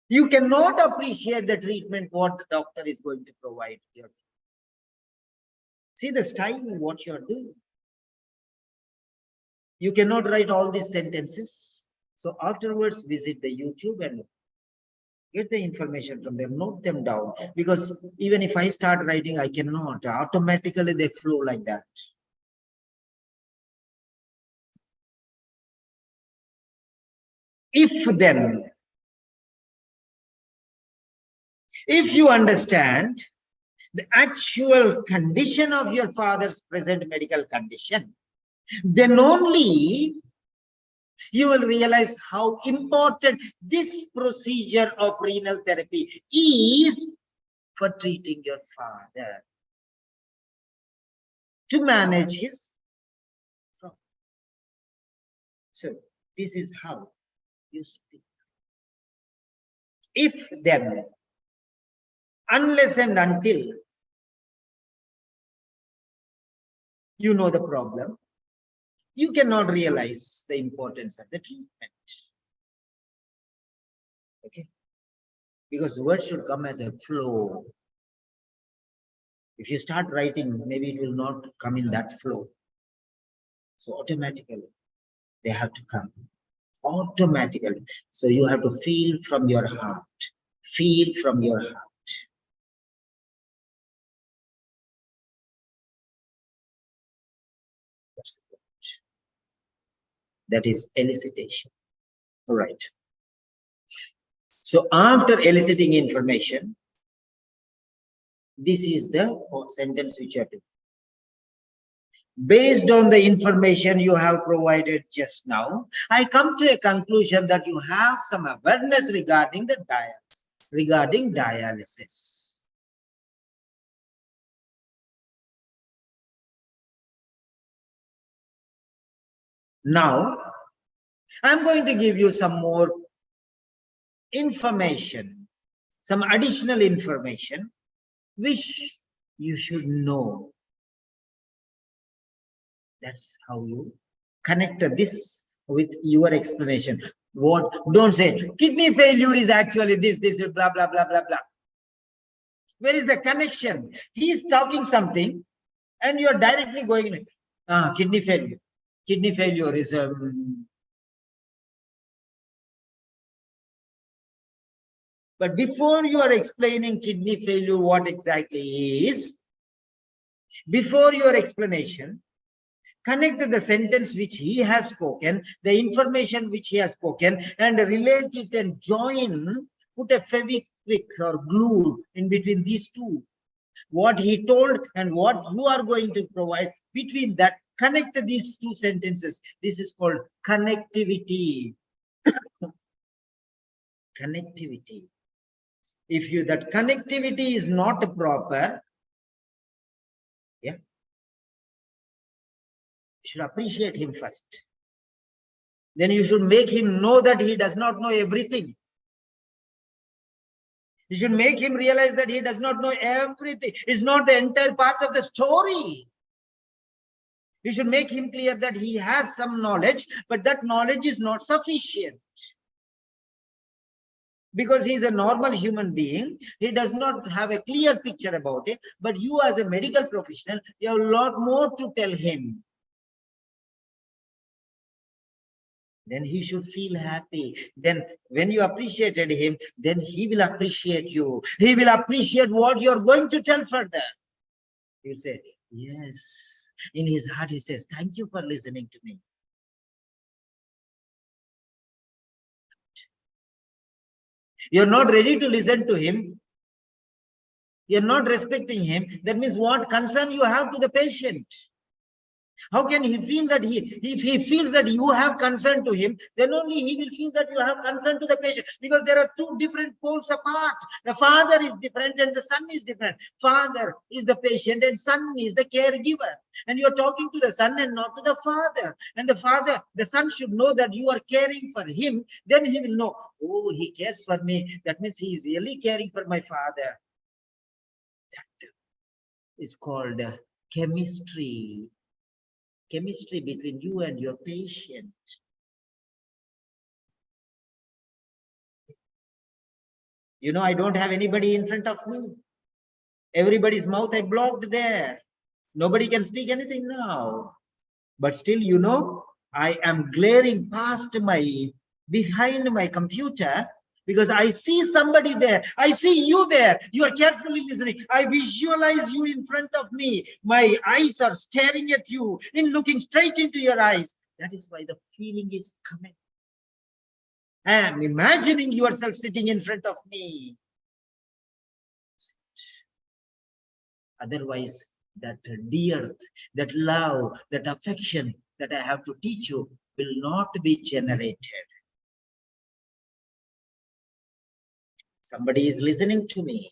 you cannot appreciate the treatment what the doctor is going to provide you. See the style in what you're doing. You cannot write all these sentences. So afterwards, visit the YouTube and Get the information from them, note them down. Because even if I start writing, I cannot. Automatically they flow like that. If then, if you understand the actual condition of your father's present medical condition, then only you will realize how important this procedure of renal therapy is for treating your father, to manage his problem. So this is how you speak. If then, unless and until you know the problem, you cannot realize the importance of the treatment. Okay? Because words should come as a flow. If you start writing, maybe it will not come in that flow. So automatically, they have to come. Automatically. So you have to feel from your heart. Feel from your heart. That's the point. That is elicitation. All right. So after eliciting information, this is the sentence which you have to. Based on the information you have provided just now, I come to a conclusion that you have some awareness regarding the dialysis. Now, I'm going to give you some more information, some additional information, which you should know. That's how you connect this with your explanation. What? Don't say kidney failure is actually this, blah, blah, blah, blah, blah. Where is the connection? He is talking something and you're directly going, kidney failure. Kidney failure is but before you are explaining kidney failure, what exactly is, before your explanation, connect the sentence which he has spoken, the information which he has spoken, and relate it and join, put a feviquick or glue in between these two. What he told and what you are going to provide, between that, connect these two sentences. This is called connectivity. Connectivity. If you, that connectivity is not proper, yeah, you should appreciate him first. Then you should make him know that he does not know everything. You should make him realize that he does not know everything. It's not the entire part of the story. You should make him clear that he has some knowledge, but that knowledge is not sufficient. Because he is a normal human being, he does not have a clear picture about it. But you as a medical professional, you have a lot more to tell him. Then he should feel happy. Then when you appreciated him, then he will appreciate you. He will appreciate what you're going to tell further. He will say, yes. In his heart, he says, thank you for listening to me. You're not ready to listen to him. You're not respecting him. That means what concern you have to the patient. How can he feel that if he feels that you have concern to him, then only he will feel that you have concern to the patient, because there are two different poles apart. The father is different and the son is different. Father is the patient and son is the caregiver. And you're talking to the son and not to the father. And the son should know that you are caring for him. Then he will know, oh, he cares for me. That means he is really caring for my father. That is called chemistry. Chemistry between you and your patient. You know, I don't have anybody in front of me. Everybody's mouth I blocked there. Nobody can speak anything now. But still, you know, I am glaring past behind my computer Because I see somebody there. I see you there. You are carefully listening. I visualize you in front of me. My eyes are staring at you, in looking straight into your eyes. That is why the feeling is coming. I am imagining yourself sitting in front of me. Otherwise, that dearth, that love, that affection that I have to teach you will not be generated. Somebody is listening to me.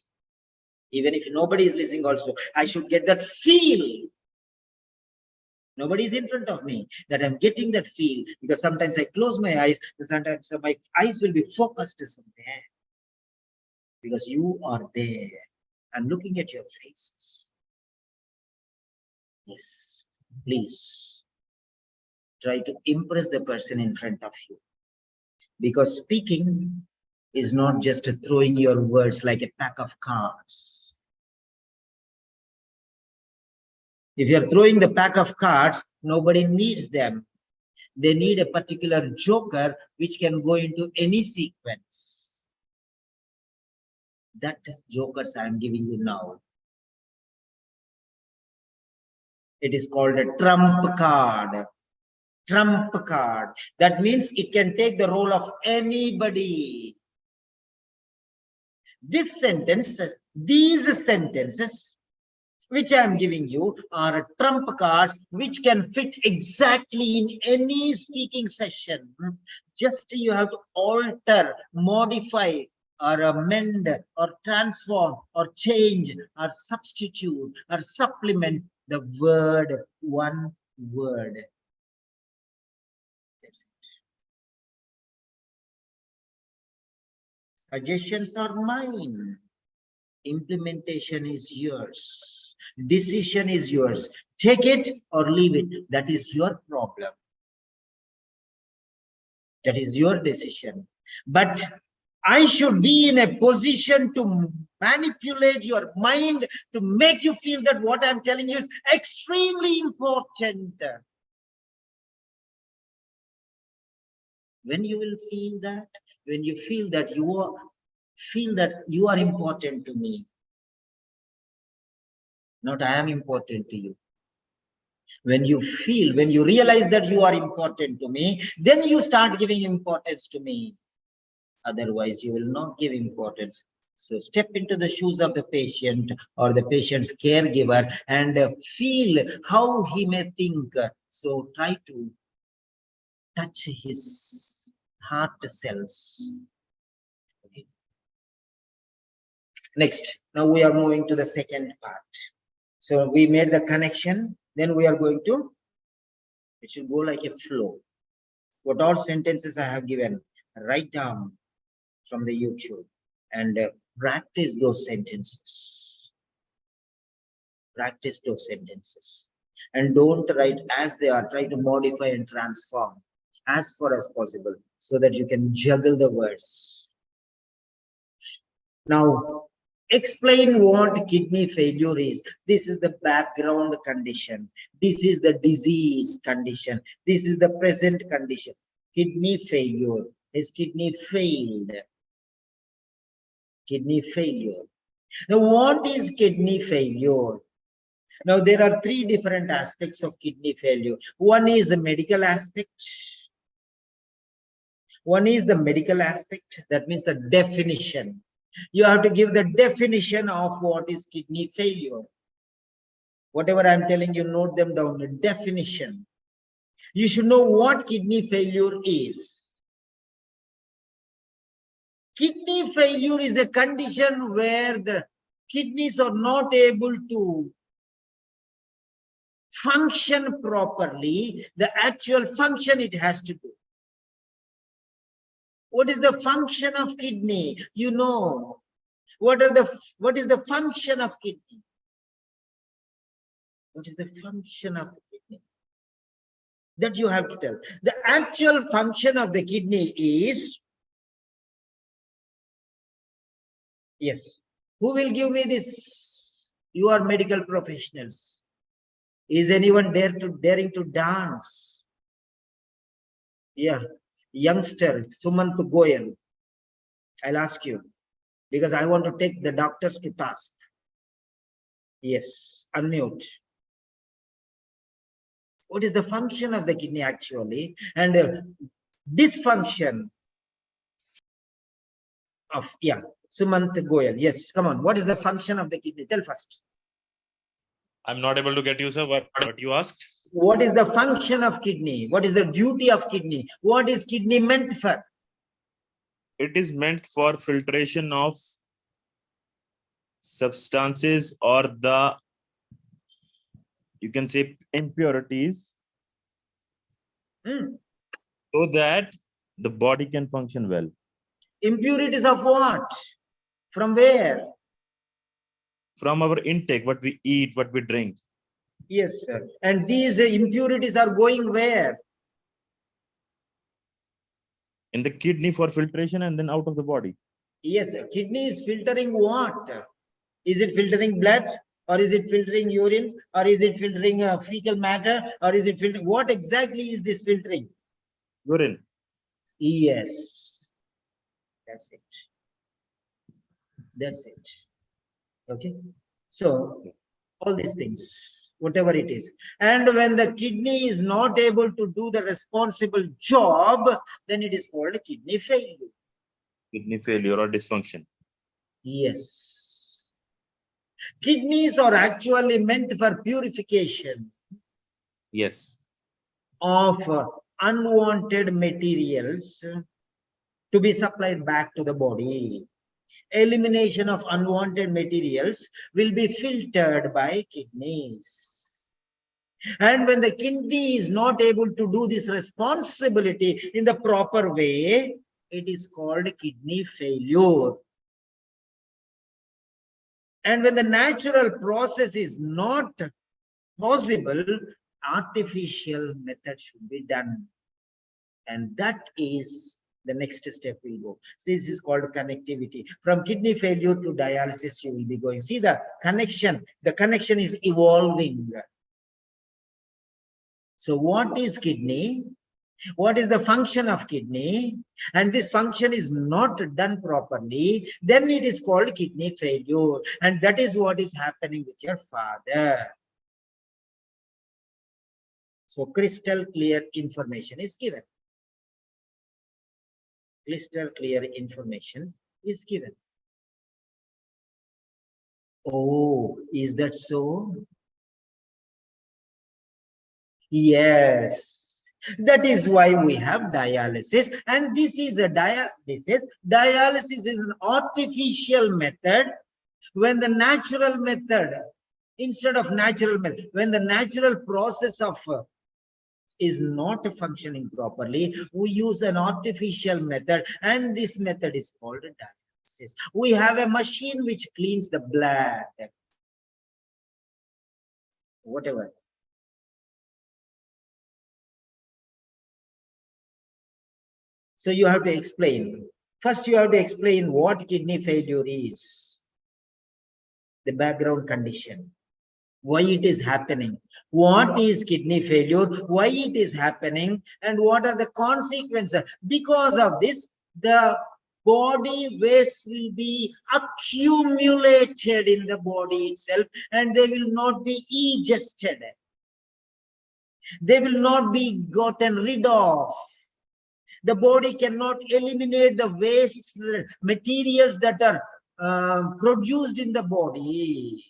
Even if nobody is listening also, I should get that feel. Nobody is in front of me, that I'm getting that feel. Because sometimes I close my eyes, and sometimes my eyes will be focused somewhere. Because you are there. I'm looking at your faces. Yes, please try to impress the person in front of you. Because speaking is not just throwing your words like a pack of cards. If you're throwing the pack of cards, nobody needs them. They need a particular joker which can go into any sequence. That jokers I am giving you now. It is called a trump card. Trump card. That means it can take the role of anybody. These sentences which I am giving you are trump cards which can fit exactly in any speaking session. Just you have to alter, modify, or amend, or transform, or change, or substitute, or supplement the word, one word. Suggestions are mine. Implementation is yours. Decision is yours. Take it or leave it. That is your problem. That is your decision. But I should be in a position to manipulate your mind, to make you feel that what I'm telling you is extremely important. When you will feel that, when you feel that you are important to me, not I am important to you. When you realize that you are important to me, then you start giving importance to me. Otherwise, you will not give importance. So step into the shoes of the patient or the patient's caregiver and feel how he may think. So try to touch his heart cells. Okay. Next, now we are moving to the second part. So we made the connection, then we are going to, it should go like a flow. What all sentences I have given, write down from the YouTube and practice those sentences. Practice those sentences. And don't write as they are, try to modify and transform as far as possible so that you can juggle the words. Now, explain what kidney failure is. This is the background condition. This is the disease condition. This is the present condition. Kidney failure. His kidney failed. Kidney failure. Now, what is kidney failure? Now, there are three different aspects of kidney failure. One is the medical aspect. One is the medical aspect. That means the definition. You have to give the definition of what is kidney failure. Whatever I'm telling you, note them down. The definition. You should know what kidney failure is. Kidney failure is a condition where the kidneys are not able to function properly, the actual function it has to do. What is the function of kidney? You know. What is the function of kidney? What is the function of the kidney? That you have to tell. The actual function of the kidney is, yes. Who will give me this? You are medical professionals. Is anyone daring to dance? Yeah, youngster Sumant Goyal. I'll ask you, because I want to take the doctors to task. Yes, unmute. What is the function of the kidney actually? And dysfunction of, yeah, Sumant Goyal. Yes, come on. What is the function of the kidney? Tell first. I'm not able to get you, sir. What you asked? What is the function of kidney? What is the duty of kidney? What is kidney meant for? It is meant for filtration of substances or the, you can say, impurities, so that the body can function well. Impurities of what? From where? From our intake, what we eat, what we drink. Yes, sir. And these impurities are going where? In the kidney for filtration and then out of the body. Yes, sir. Kidney is filtering what? Is it filtering blood? Or is it filtering urine? Or is it filtering fecal matter? Or is it filtering? What exactly is this filtering? Urine. Yes. That's it. That's it. Okay. So, all these things, whatever it is. And when the kidney is not able to do the responsible job, then it is called kidney failure. Kidney failure or dysfunction. Yes. Kidneys are actually meant for purification. Yes. Of unwanted materials to be supplied back to the body. Elimination of unwanted materials will be filtered by kidneys. And when the kidney is not able to do this responsibility in the proper way, it is called kidney failure. And when the natural process is not possible, artificial method should be done. And that is the next step will go. So this is called connectivity. From kidney failure to dialysis, you will be going. See the connection. The connection is evolving. So what is kidney? What is the function of kidney? And this function is not done properly, then it is called kidney failure. And that is what is happening with your father. So crystal clear information is given. Crystal clear information is given. Oh, is that so? Yes. That is why we have dialysis. And this is a dialysis. Dialysis is an artificial method. When the natural method, instead of natural method, when the natural process of is not functioning properly, we use an artificial method, and this method is called dialysis. We have a machine which cleans the blood, whatever. So you have to explain. First, you have to explain what kidney failure is, the background condition, why it is happening, what is kidney failure, why it is happening, and what are the consequences. Because of this, the body waste will be accumulated in the body itself, and they will not be digested. They will not be gotten rid of. The body cannot eliminate the waste materials that are produced in the body.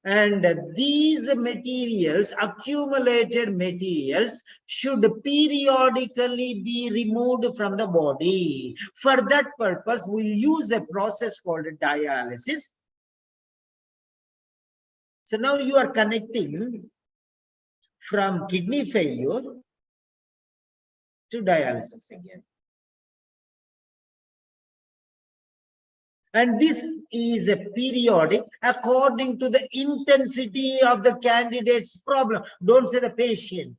And these materials, accumulated materials, should periodically be removed from the body. For that purpose, we use a process called dialysis. So now you are connecting from kidney failure to dialysis again. And this is a periodic according to the intensity of the candidate's problem. Don't say the patient.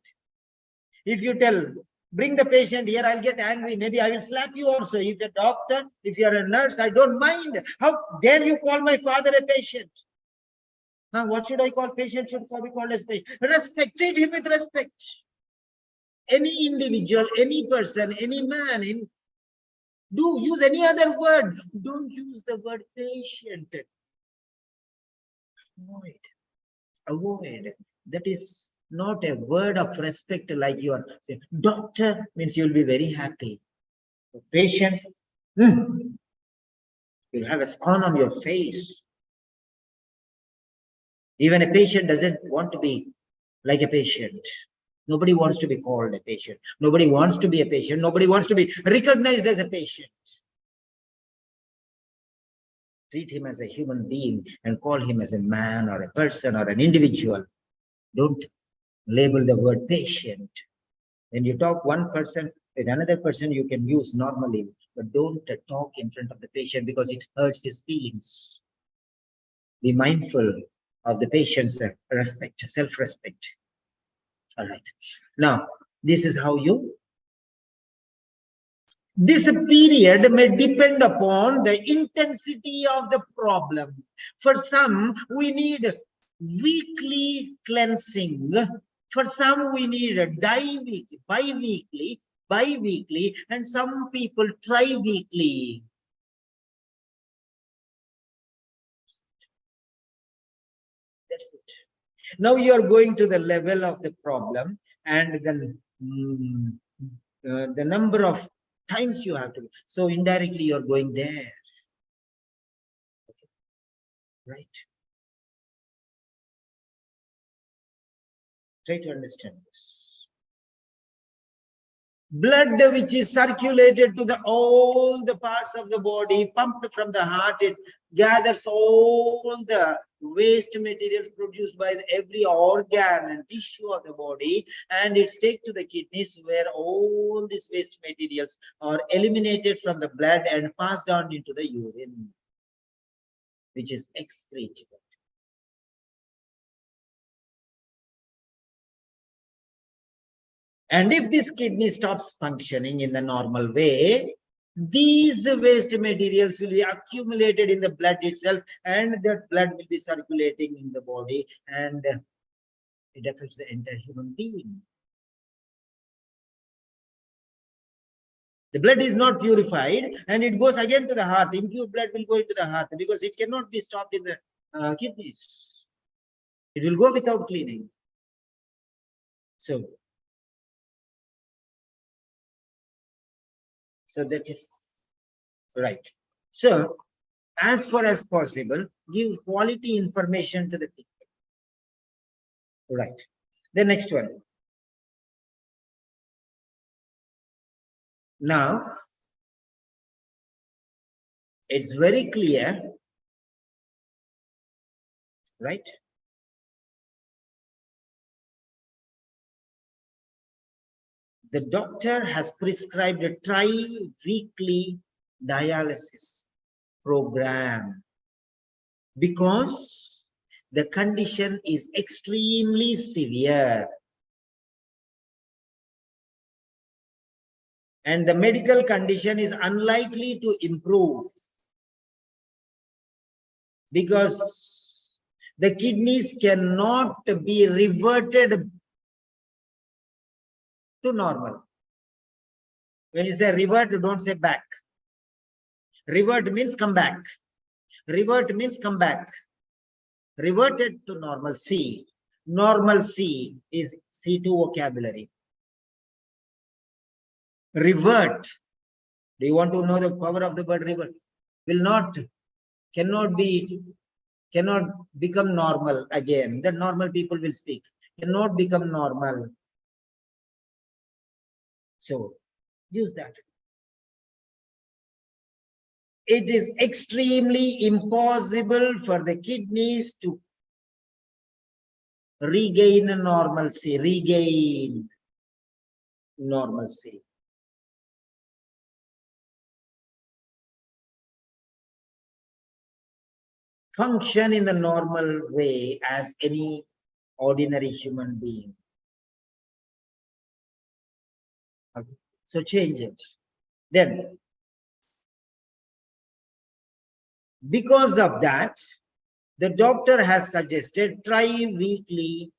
If you tell, bring the patient here, I'll get angry. Maybe I will slap you also. If you're a doctor, if you're a nurse, I don't mind. How dare you call my father a patient? Now, what should I call? Patient should be called as patient. Respect, treat him with respect. Any individual, any person, any man, do use any other word. Don't use the word patient. Avoid. That is not a word of respect like you are saying. Doctor means you'll be very happy. Patient, you'll have a scorn on your face. Even a patient doesn't want to be like a patient. Nobody wants to be called a patient. Nobody wants to be a patient. Nobody wants to be recognized as a patient. Treat him as a human being and call him as a man or a person or an individual. Don't label the word patient. When you talk one person with another person, you can use normally, but don't talk in front of the patient because it hurts his feelings. Be mindful of the patient's respect, self-respect. All right. Now, this is how you. This period may depend upon the intensity of the problem. For some, we need weekly cleansing. For some, we need a bi-weekly, and some people tri-weekly. That's it. Now you are going to the level of the problem, and then the number of times you have to. So indirectly, you are going there. Okay. Right. Try to understand this. Blood which is circulated to all the parts of the body, pumped from the heart, it gathers all the waste materials produced by every organ and tissue of the body, and it's taken to the kidneys where all these waste materials are eliminated from the blood and passed on into the urine, which is excreted. And if this kidney stops functioning in the normal way, these waste materials will be accumulated in the blood itself, and that blood will be circulating in the body, and it affects the entire human being. The blood is not purified, and it goes again to the heart. Impure blood will go into the heart because it cannot be stopped in the kidneys. It will go without cleaning. So that is right. So as far as possible, give quality information to the people. Right. The next one. Now, it's very clear, right? The doctor has prescribed a tri-weekly dialysis program because the condition is extremely severe. And the medical condition is unlikely to improve because the kidneys cannot be reverted to normal. When you say revert, don't say back. Revert means come back. Revert means come back. Reverted to normalcy. Normalcy is C2 vocabulary. Revert. Do you want to know the power of the word revert? Cannot become normal again. The normal people will speak. Cannot become normal. So use that. It is extremely impossible for the kidneys to regain normalcy. Regain normalcy. Function in the normal way as any ordinary human being. Okay. So change it. Then, because of that, The doctor has suggested tri-weekly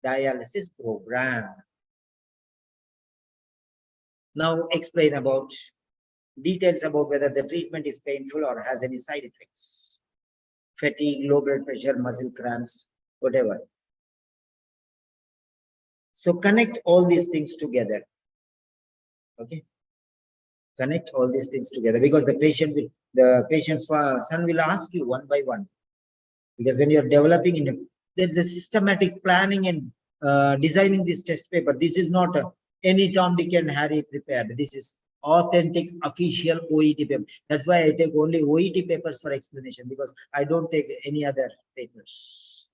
dialysis program. Now explain about details about whether the treatment is painful or has any side effects. Fatigue, low blood pressure, muscle cramps, whatever. So connect all these things together. Okay. Connect all these things together, because the patient's son will ask you one by one. Because when you're developing there's a systematic planning and designing this test paper. This is not any Tom, Dick and Harry prepared. This is authentic official OET paper. That's why I take only OET papers for explanation, because I don't take any other papers.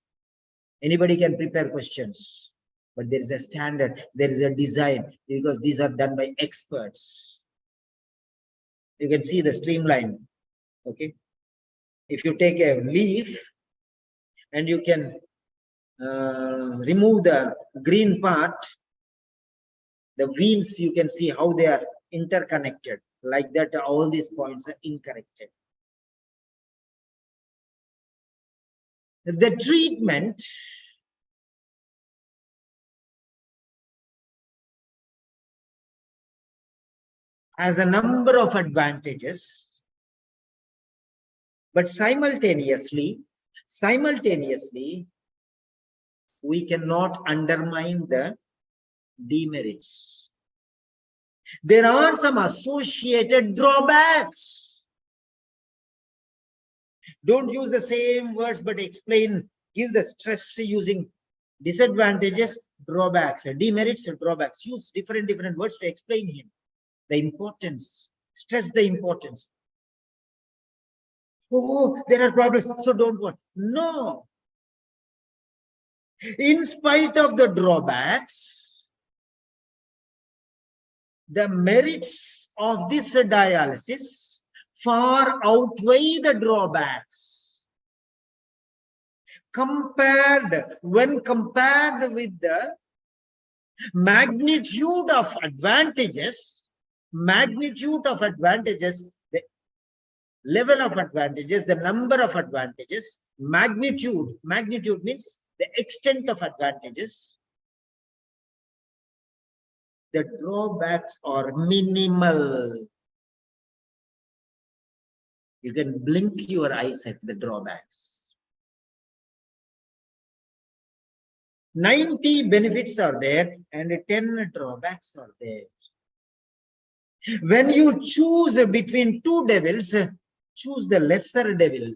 Anybody can prepare questions, but there is a standard, there is a design, because these are done by experts. You can see the streamline. Okay. If you take a leaf and you can remove the green part, the veins, you can see how they are interconnected. Like that, all these points are interconnected. The treatment has a number of advantages, but simultaneously, we cannot undermine the demerits. There are some associated drawbacks. Don't use the same words, but explain, give the stress using disadvantages, drawbacks, demerits, and drawbacks. Use different words to explain him. The importance, stress the importance. Oh, there are problems, so don't want. No. In spite of the drawbacks, the merits of this dialysis far outweigh the drawbacks. When compared with the magnitude of advantages, the level of advantages, the number of advantages, magnitude means the extent of advantages, the drawbacks are minimal. You can blink your eyes at the drawbacks. 90 benefits are there and 10 drawbacks are there. When you choose between two devils, choose the lesser devil.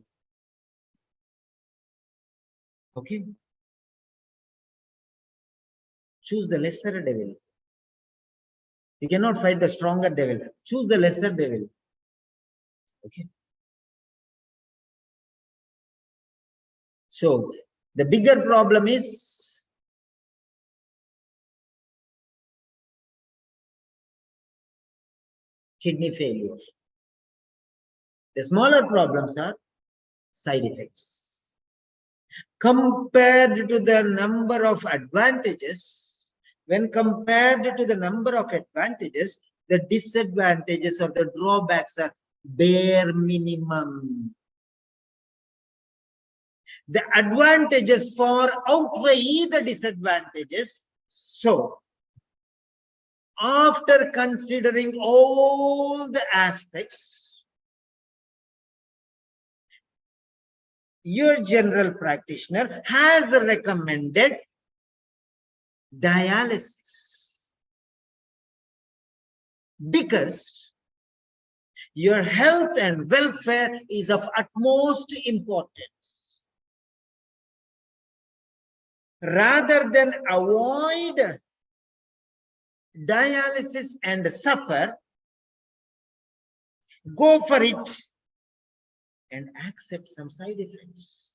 Okay? Choose the lesser devil. You cannot fight the stronger devil. Choose the lesser devil. Okay? So, the bigger problem is kidney failure. The smaller problems are side effects. Compared to the number of advantages, when compared to the number of advantages, the disadvantages or the drawbacks are bare minimum. The advantages far outweigh the disadvantages. So, after considering all the aspects, your general practitioner has recommended dialysis, because your health and welfare is of utmost importance. Rather than avoid dialysis and suffer, go for it and accept some side effects.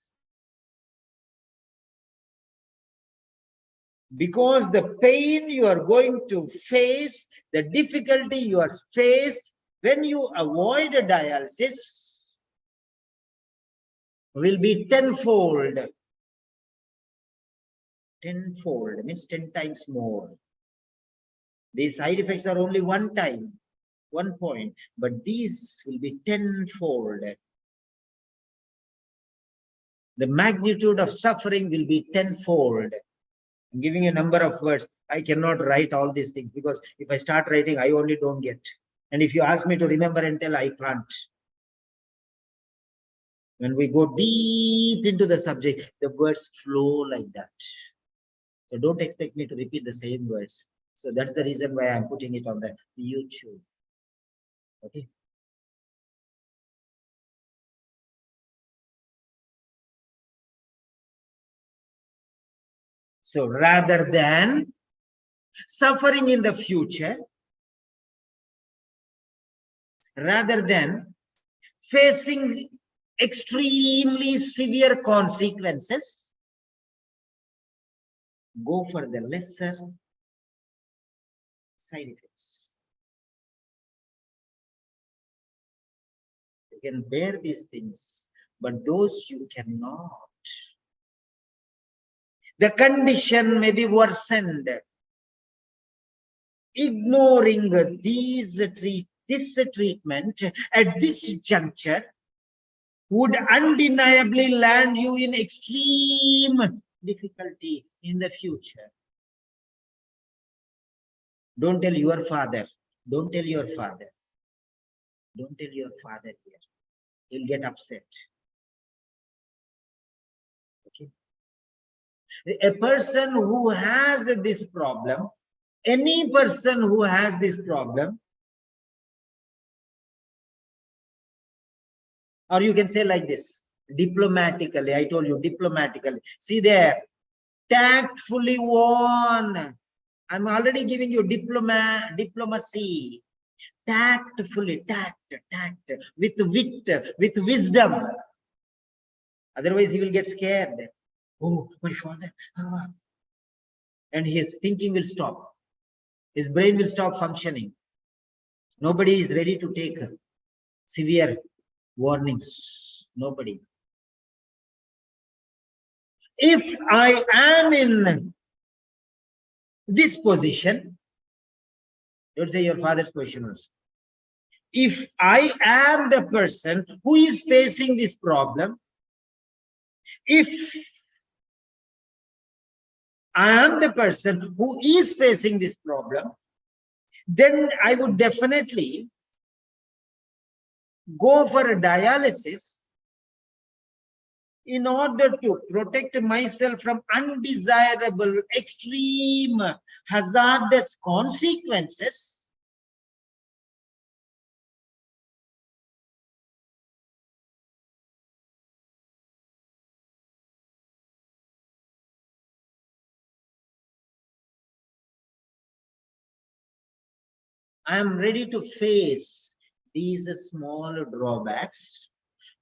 Because the pain you are going to face, the difficulty you are faced when you avoid a dialysis will be tenfold. Tenfold means 10 times more. These side effects are only one point, but these will be tenfold. the magnitude of suffering will be tenfold. I'm giving a number of words. I cannot write all these things because if I start writing, I only don't get. And if you ask me to remember and tell, I can't. When we go deep into the subject, the words flow like that. So don't expect me to repeat the same words. So that's the reason why I'm putting it on the YouTube. Okay. So rather than suffering in the future, rather than facing extremely severe consequences, go for the lesser side effects. You can bear these things, but those you cannot. The condition may be worsened. Ignoring this treatment at this juncture would undeniably land you in extreme difficulty in the future. Don't tell your father. Don't tell your father. Don't tell your father here. He'll get upset. Okay. A person who has this problem, any person who has this problem, or you can say like this, diplomatically, I told you, diplomatically. See there, tactfully warn. I'm already giving you diplomacy. Tactfully, tact, with wit, with wisdom. Otherwise, he will get scared. Oh, my father. Ah. And his thinking will stop. His brain will stop functioning. Nobody is ready to take severe warnings. Nobody. If I am in this position, don't say your father's question also. If I am the person who is facing this problem, if I am the person who is facing this problem, then I would definitely go for a dialysis in order to protect myself from undesirable, extreme, hazardous consequences. I am ready to face these small drawbacks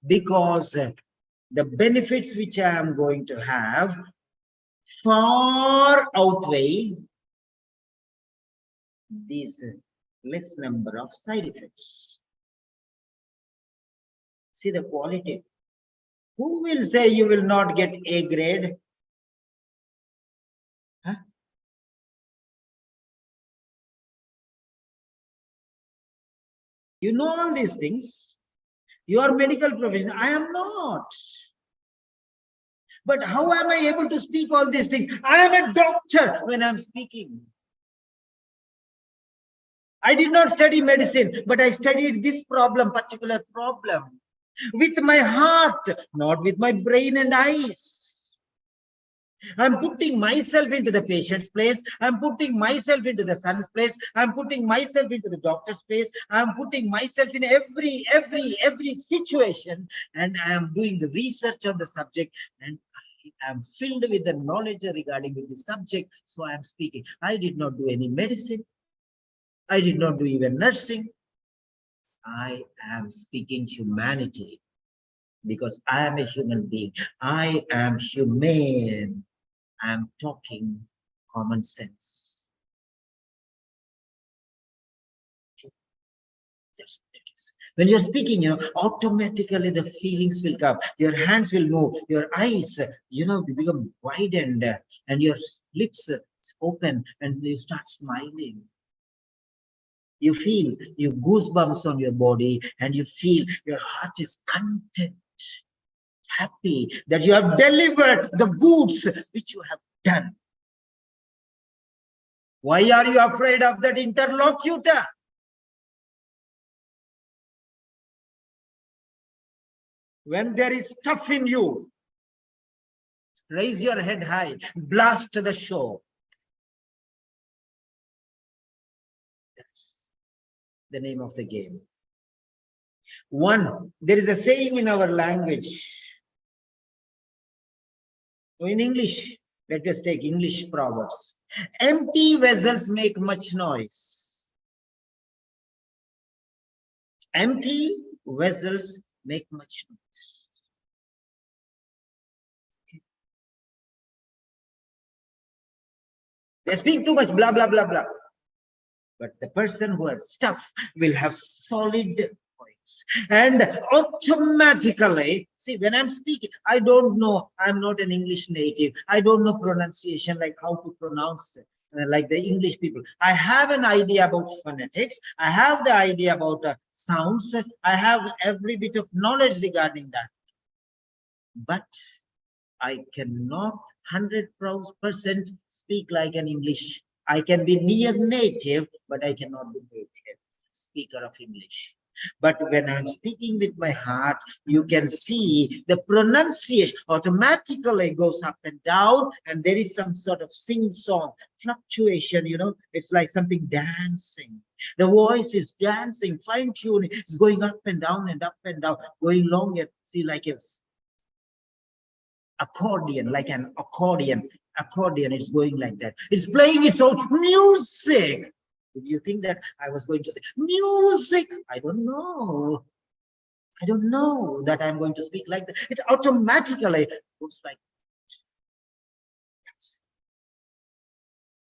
because the benefits which I am going to have far outweigh these less number of side effects. See the quality. Who will say you will not get A grade? Huh? You know all these things. You are medical professional. I am not. But how am I able to speak all these things? I am a doctor when I'm speaking. I did not study medicine, but I studied this particular problem, with my heart, not with my brain and eyes. I'm putting myself into the patient's place. I'm putting myself into the son's place. I'm putting myself into the doctor's place. I'm putting myself in every situation, and I am doing the research on the subject, and I am filled with the knowledge regarding the subject. So I am speaking. I did not do any medicine. I did not do even nursing. I am speaking humanity because I am a human being. I am humane. I am talking common sense. When you're speaking, automatically the feelings will come. Your hands will move. Your eyes, become widened, and your lips open, and you start smiling. You feel your goosebumps on your body, and you feel your heart is content. happy that you have delivered the goods which you have done. Why are you afraid of that interlocutor? When there is stuff in you, raise your head high, blast the show. That's the name of the game. There is a saying in our language. In English, let us take English proverbs. Empty vessels make much noise. Empty vessels make much noise. They speak too much, blah, blah, blah, blah. But the person who has stuff will have solid points. And automatically, see, when I'm speaking, I don't know, I'm not an English native. I don't know pronunciation, like how to pronounce it. Like the English people. I have an idea about phonetics. I have the idea about sounds. I have every bit of knowledge regarding that. But I cannot 100% speak like an English. I can be near native, but I cannot be native speaker of English. But when I'm speaking with my heart, you can see the pronunciation automatically goes up and down, and there is some sort of sing-song fluctuation, you know, it's like something dancing. The voice is dancing, fine-tuning, it's going up and down and up and down, going longer, see, like a accordion, like an accordion. Accordion is going like that. It's playing its own music. Did you think that I was going to say music? I don't know. I don't know that I'm going to speak like that. It automatically looks like that.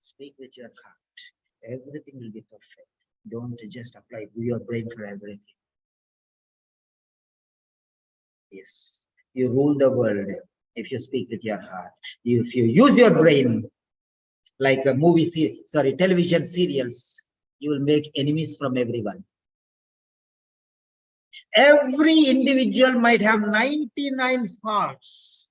Speak with your heart. Everything will be perfect. Don't just apply your brain for everything. Yes, you rule the world if you speak with your heart. If you use your brain, like a television serials, you will make enemies from everyone. Every individual might have 99 faults,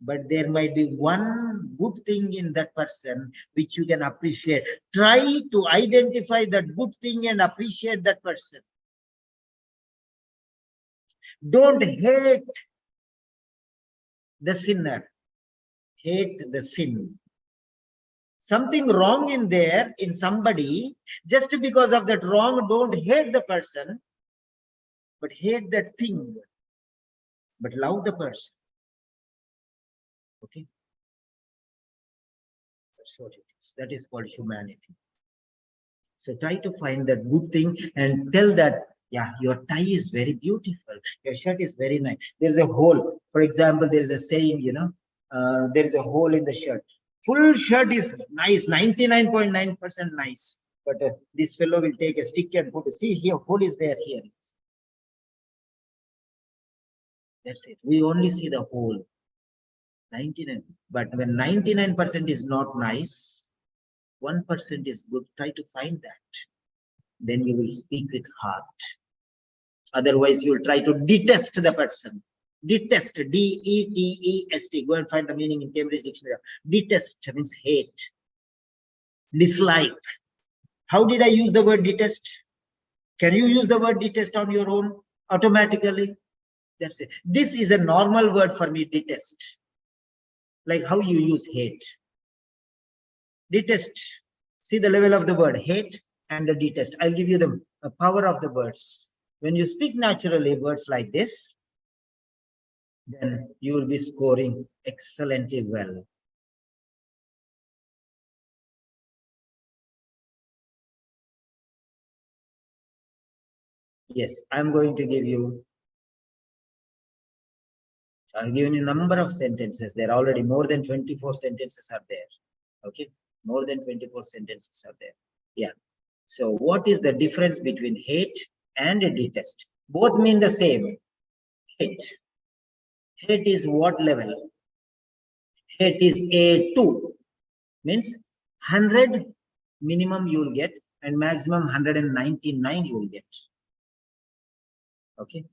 but there might be one good thing in that person which you can appreciate. Try to identify that good thing and appreciate that person. Don't hate the sinner. Hate the sin. Something wrong in there, in somebody, just because of that wrong, don't hate the person, but hate that thing, but love the person. Okay? That's what it is. That is called humanity. So try to find that good thing and tell that, yeah, your tie is very beautiful. Your shirt is very nice. There's a hole. For example, there's a saying, you know, there is a hole in the shirt. Full shirt is nice, 99.9% nice. But this fellow will take a stick and put, see here, hole is there here. That's it. We only see the hole. 99. But when 99% is not nice, 1% is good. Try to find that. Then you will speak with heart. Otherwise, you will try to detest the person. Detest, D-E-T-E-S-T. Go and find the meaning in Cambridge Dictionary. Detest means hate, dislike. How did I use the word detest? Can you use the word detest on your own automatically? That's it. This is a normal word for me, detest. Like how you use hate. Detest. See the level of the word, hate and the detest. I'll give you the power of the words. When you speak naturally words like this, then you will be scoring excellently well. Yes, I'm going to give you, I've given you a number of sentences. There are already more than 24 sentences are there. Okay, more than 24 sentences are there. Yeah. So what is the difference between hate and detest? Both mean the same. Hate. Hate is what level? Hate is A2. Means 100 minimum you will get and maximum 199 you will get. Okay.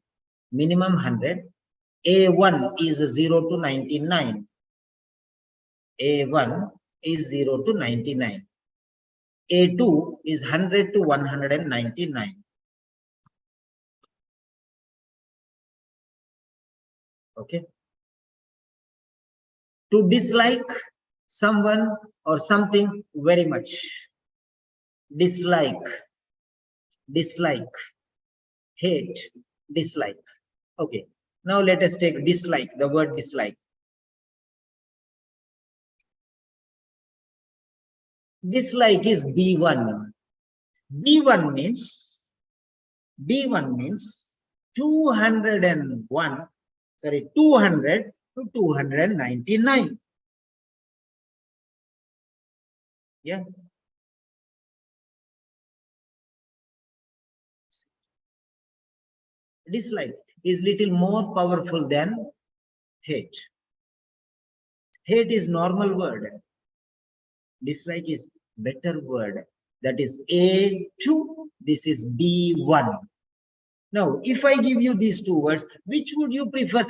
Minimum 100 A1 is 0 to 99. A1 is 0 to 99. A2 is 100 to 199. Okay. To dislike someone or something very much. Dislike, dislike, hate, dislike. Okay. Now let us take dislike, the word dislike. Dislike is B1. B1 means 201, 200 to 299. Yeah. Dislike is little more powerful than hate. Hate is normal word. Dislike is better word. That is A2. This is B1. Now, if I give you these two words, which would you prefer?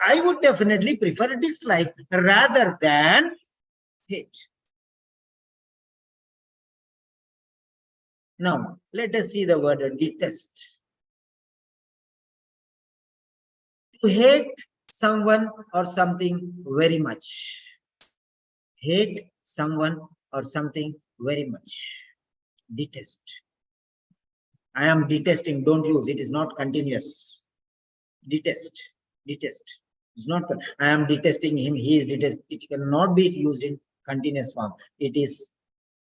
I would definitely prefer dislike rather than hate. Now, let us see the word detest. To hate someone or something very much. Hate someone or something very much. Detest. I am detesting, don't use, it is not continuous. Detest, detest. It's not, I am detesting him, he is detest. It cannot be used in continuous form. It is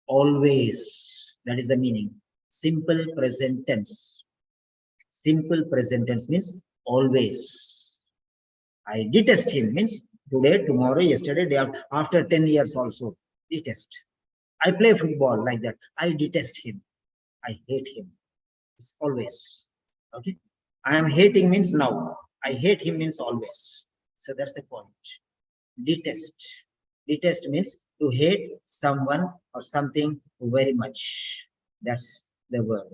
always, that is the meaning. Simple present tense. Simple present tense means always. I detest him means today, tomorrow, yesterday, day after 10 years also. Detest. I play football like that. I detest him. I hate him. It's always. Okay. I am hating means now. I hate him means always. So that's the point. Detest. Detest means to hate someone or something very much. That's the word.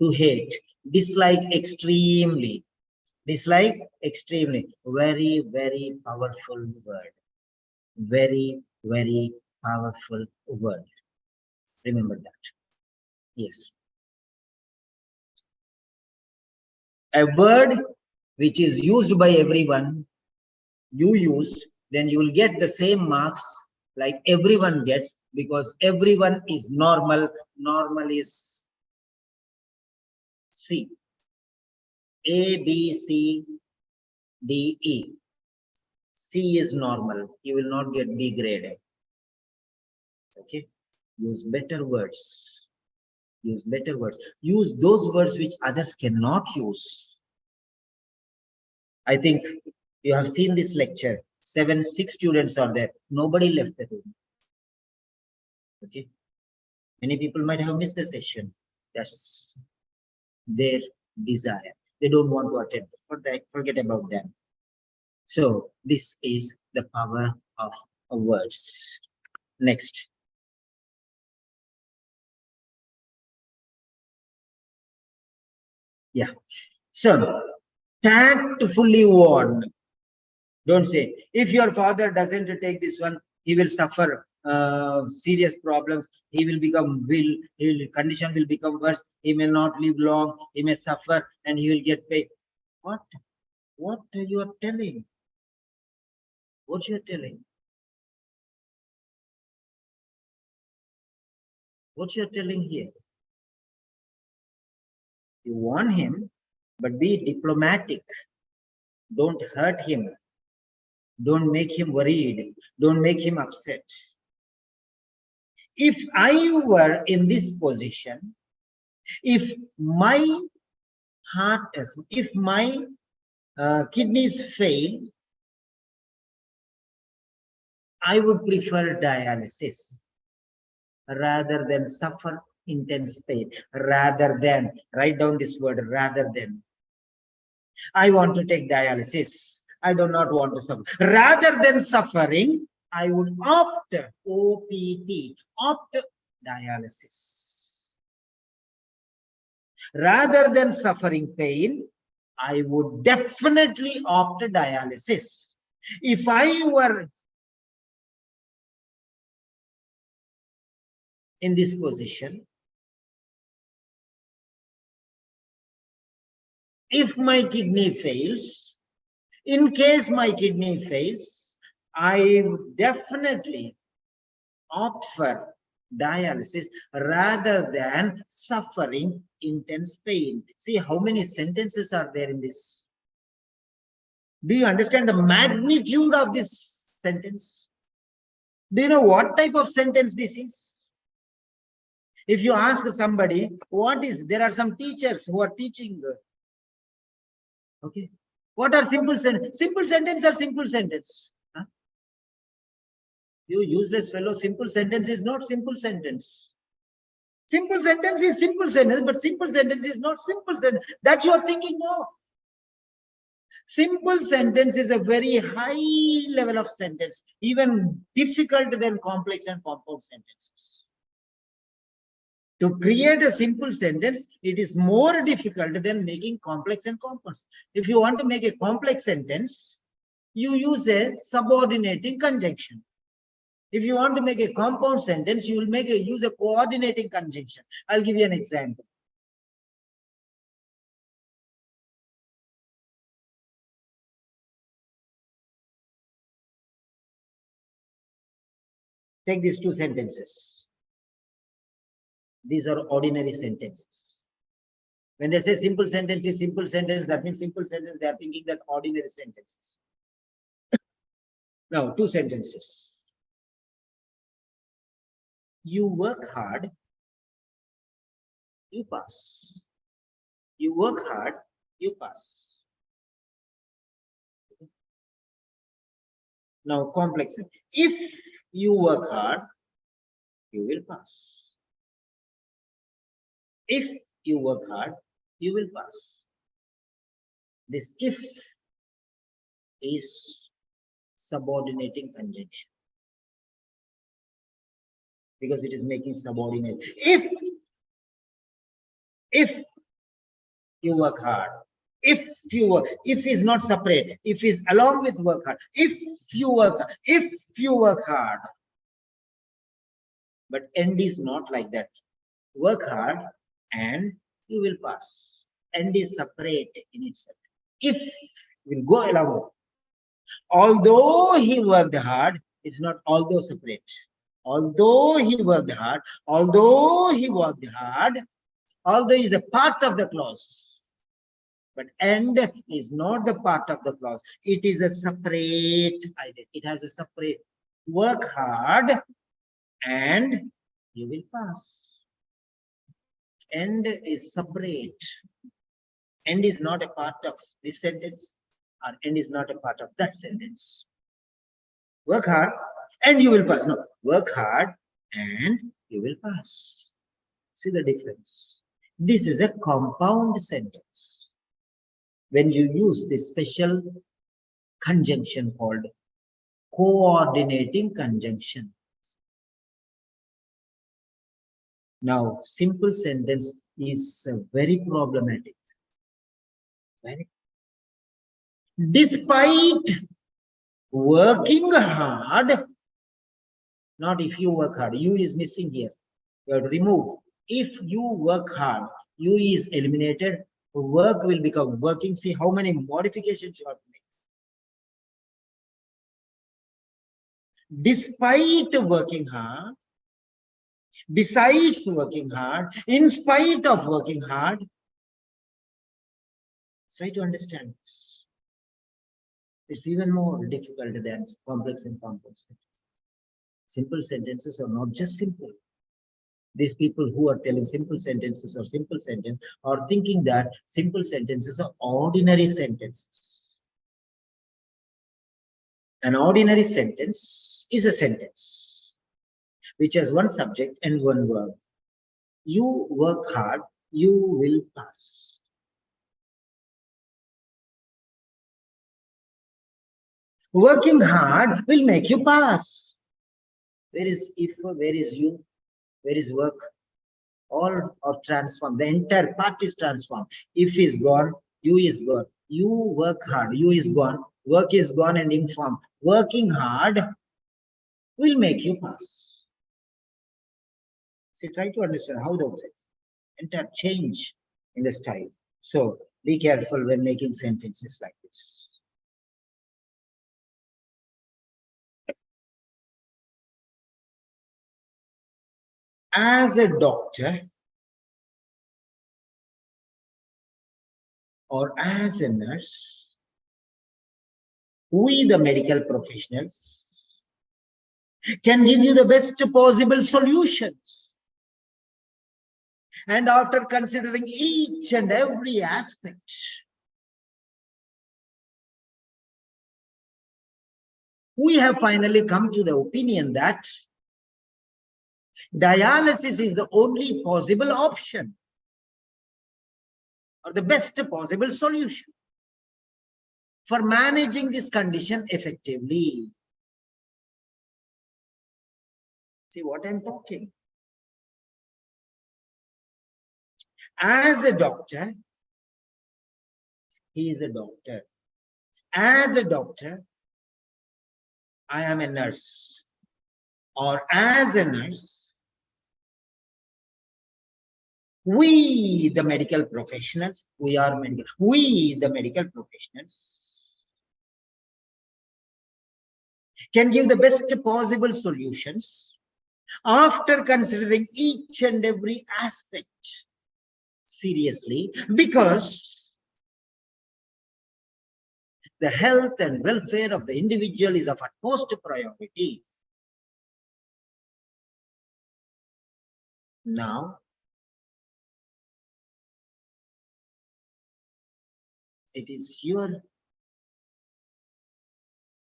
To hate. Dislike extremely. Dislike extremely. Very, very powerful word. Very, very powerful word. Remember that. Yes. A word which is used by everyone, you use, then you will get the same marks like everyone gets, because everyone is normal. Normal is C. A, B, C, D, E. C is normal. You will not get B grade. Okay. Use better words. Use better words. Use those words which others cannot use. I think you have seen this lecture. 6 students are there. Nobody left the room. Okay. Many people might have missed the session. That's their desire. They don't want to attend. For that, forget about them. So this is the power of words. Next. Yeah. So tactfully warn. Don't say, if your father doesn't take this one, he will suffer serious problems. He will become his condition will become worse. He may not live long. He may suffer, and he will get paid. What? What you are telling? What you are telling? What you are telling here? You warn him, but be diplomatic. Don't hurt him. Don't make him worried. Don't make him upset. If I were in this position, if my heart is, if my kidneys fail, I would prefer dialysis rather than suffer intense pain, rather than, write down this word, rather than. I want to take dialysis. I do not want to suffer. Rather than suffering, I would opt, OPT, opt dialysis. Rather than suffering pain, I would definitely opt dialysis. If I were in this position, if my kidney fails, in case my kidney fails, I would definitely opt for dialysis rather than suffering intense pain. See how many sentences are there in this. Do you understand the magnitude of this sentence? Do you know what type of sentence this is? If you ask somebody, what is, there are some teachers who are teaching, okay, what are simple sentences? Simple sentence are simple sentence. Huh? You useless fellow, simple sentence is not simple sentence. Simple sentence is simple sentence, but simple sentence is not simple sentence. That you are thinking, no. Simple sentence is a very high level of sentence, even difficult than complex and compound sentences. To create a simple sentence, it is more difficult than making complex and compounds. If you want to make a complex sentence, you use a subordinating conjunction. If you want to make a compound sentence, you will use a coordinating conjunction. I'll give you an example. Take these two sentences. These are ordinary sentences. When they say simple sentence is simple sentence, that means simple sentence, they are thinking that ordinary sentences. Now, two sentences. You work hard, you pass. You work hard, you pass. Now, complex sentence. If you work hard, you will pass. If you work hard, you will pass. This if is subordinating conjunction because it is making subordinate. If you work hard, if is not separate, if is along with work hard. If you work hard, but end is not like that. Work hard and you will pass. End is separate in itself. If will go along. Although he worked hard, it's not although separate. Although he worked hard, although is a part of the clause. But and is not the part of the clause. It is a separate identity. It has a separate. Work hard and you will pass. End is separate. End is not a part of this sentence, or end is not a part of that sentence. Work hard and you will pass. No, work hard and you will pass. See the difference. This is a compound sentence. When you use this special conjunction called coordinating conjunction. Now, simple sentence is very problematic. Despite working hard, not if you work hard, you is missing here. You have to remove. If you work hard, you is eliminated. Work will become working. See how many modifications you have to make. Despite working hard, besides working hard, in spite of working hard, try to understand this. It's even more difficult than complex and compound sentences. Simple sentences are not just simple. These people who are telling simple sentences or simple sentence are thinking that simple sentences are ordinary sentences. An ordinary sentence is a sentence which has one subject and one verb. You work hard, you will pass. Working hard will make you pass. Where is if, where is you, where is work? All are transformed. The entire part is transformed. If is gone, You is gone. You work hard. You is gone. Work is gone and informed. Working hard will make you pass. See, try to understand how the entire change in the style. So be careful when making sentences like this. As a doctor or as a nurse, we, the medical professionals, can give you the best possible solutions. And after considering each and every aspect, we have finally come to the opinion that dialysis is the only possible option or the best possible solution for managing this condition effectively. See what I'm talking. As a doctor, he is a doctor. As a doctor, I am a nurse. Or as a nurse, we, the medical professionals, we the medical professionals can give the best possible solutions after considering each and every aspect seriously, because the health and welfare of the individual is of utmost priority. Now, it is your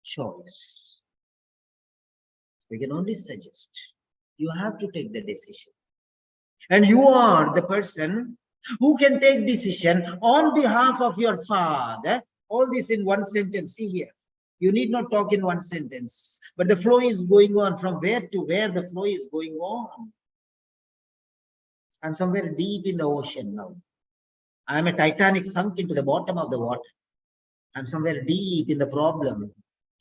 choice. We can only suggest. You have to take the decision. And you are the person who can take decision on behalf of your father. All this in one sentence. See here. You need not talk in one sentence. But the flow is going on. From where to where the flow is going on. I'm somewhere deep in the ocean now. I'm a Titanic sunk into the bottom of the water. I'm somewhere deep in the problem.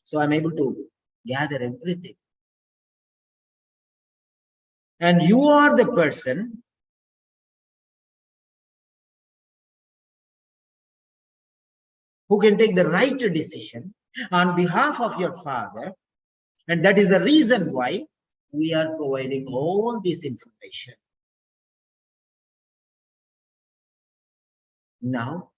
So I'm able to gather everything. And you are the person who can take the right decision on behalf of your father. And that is the reason why we are providing all this information. Now,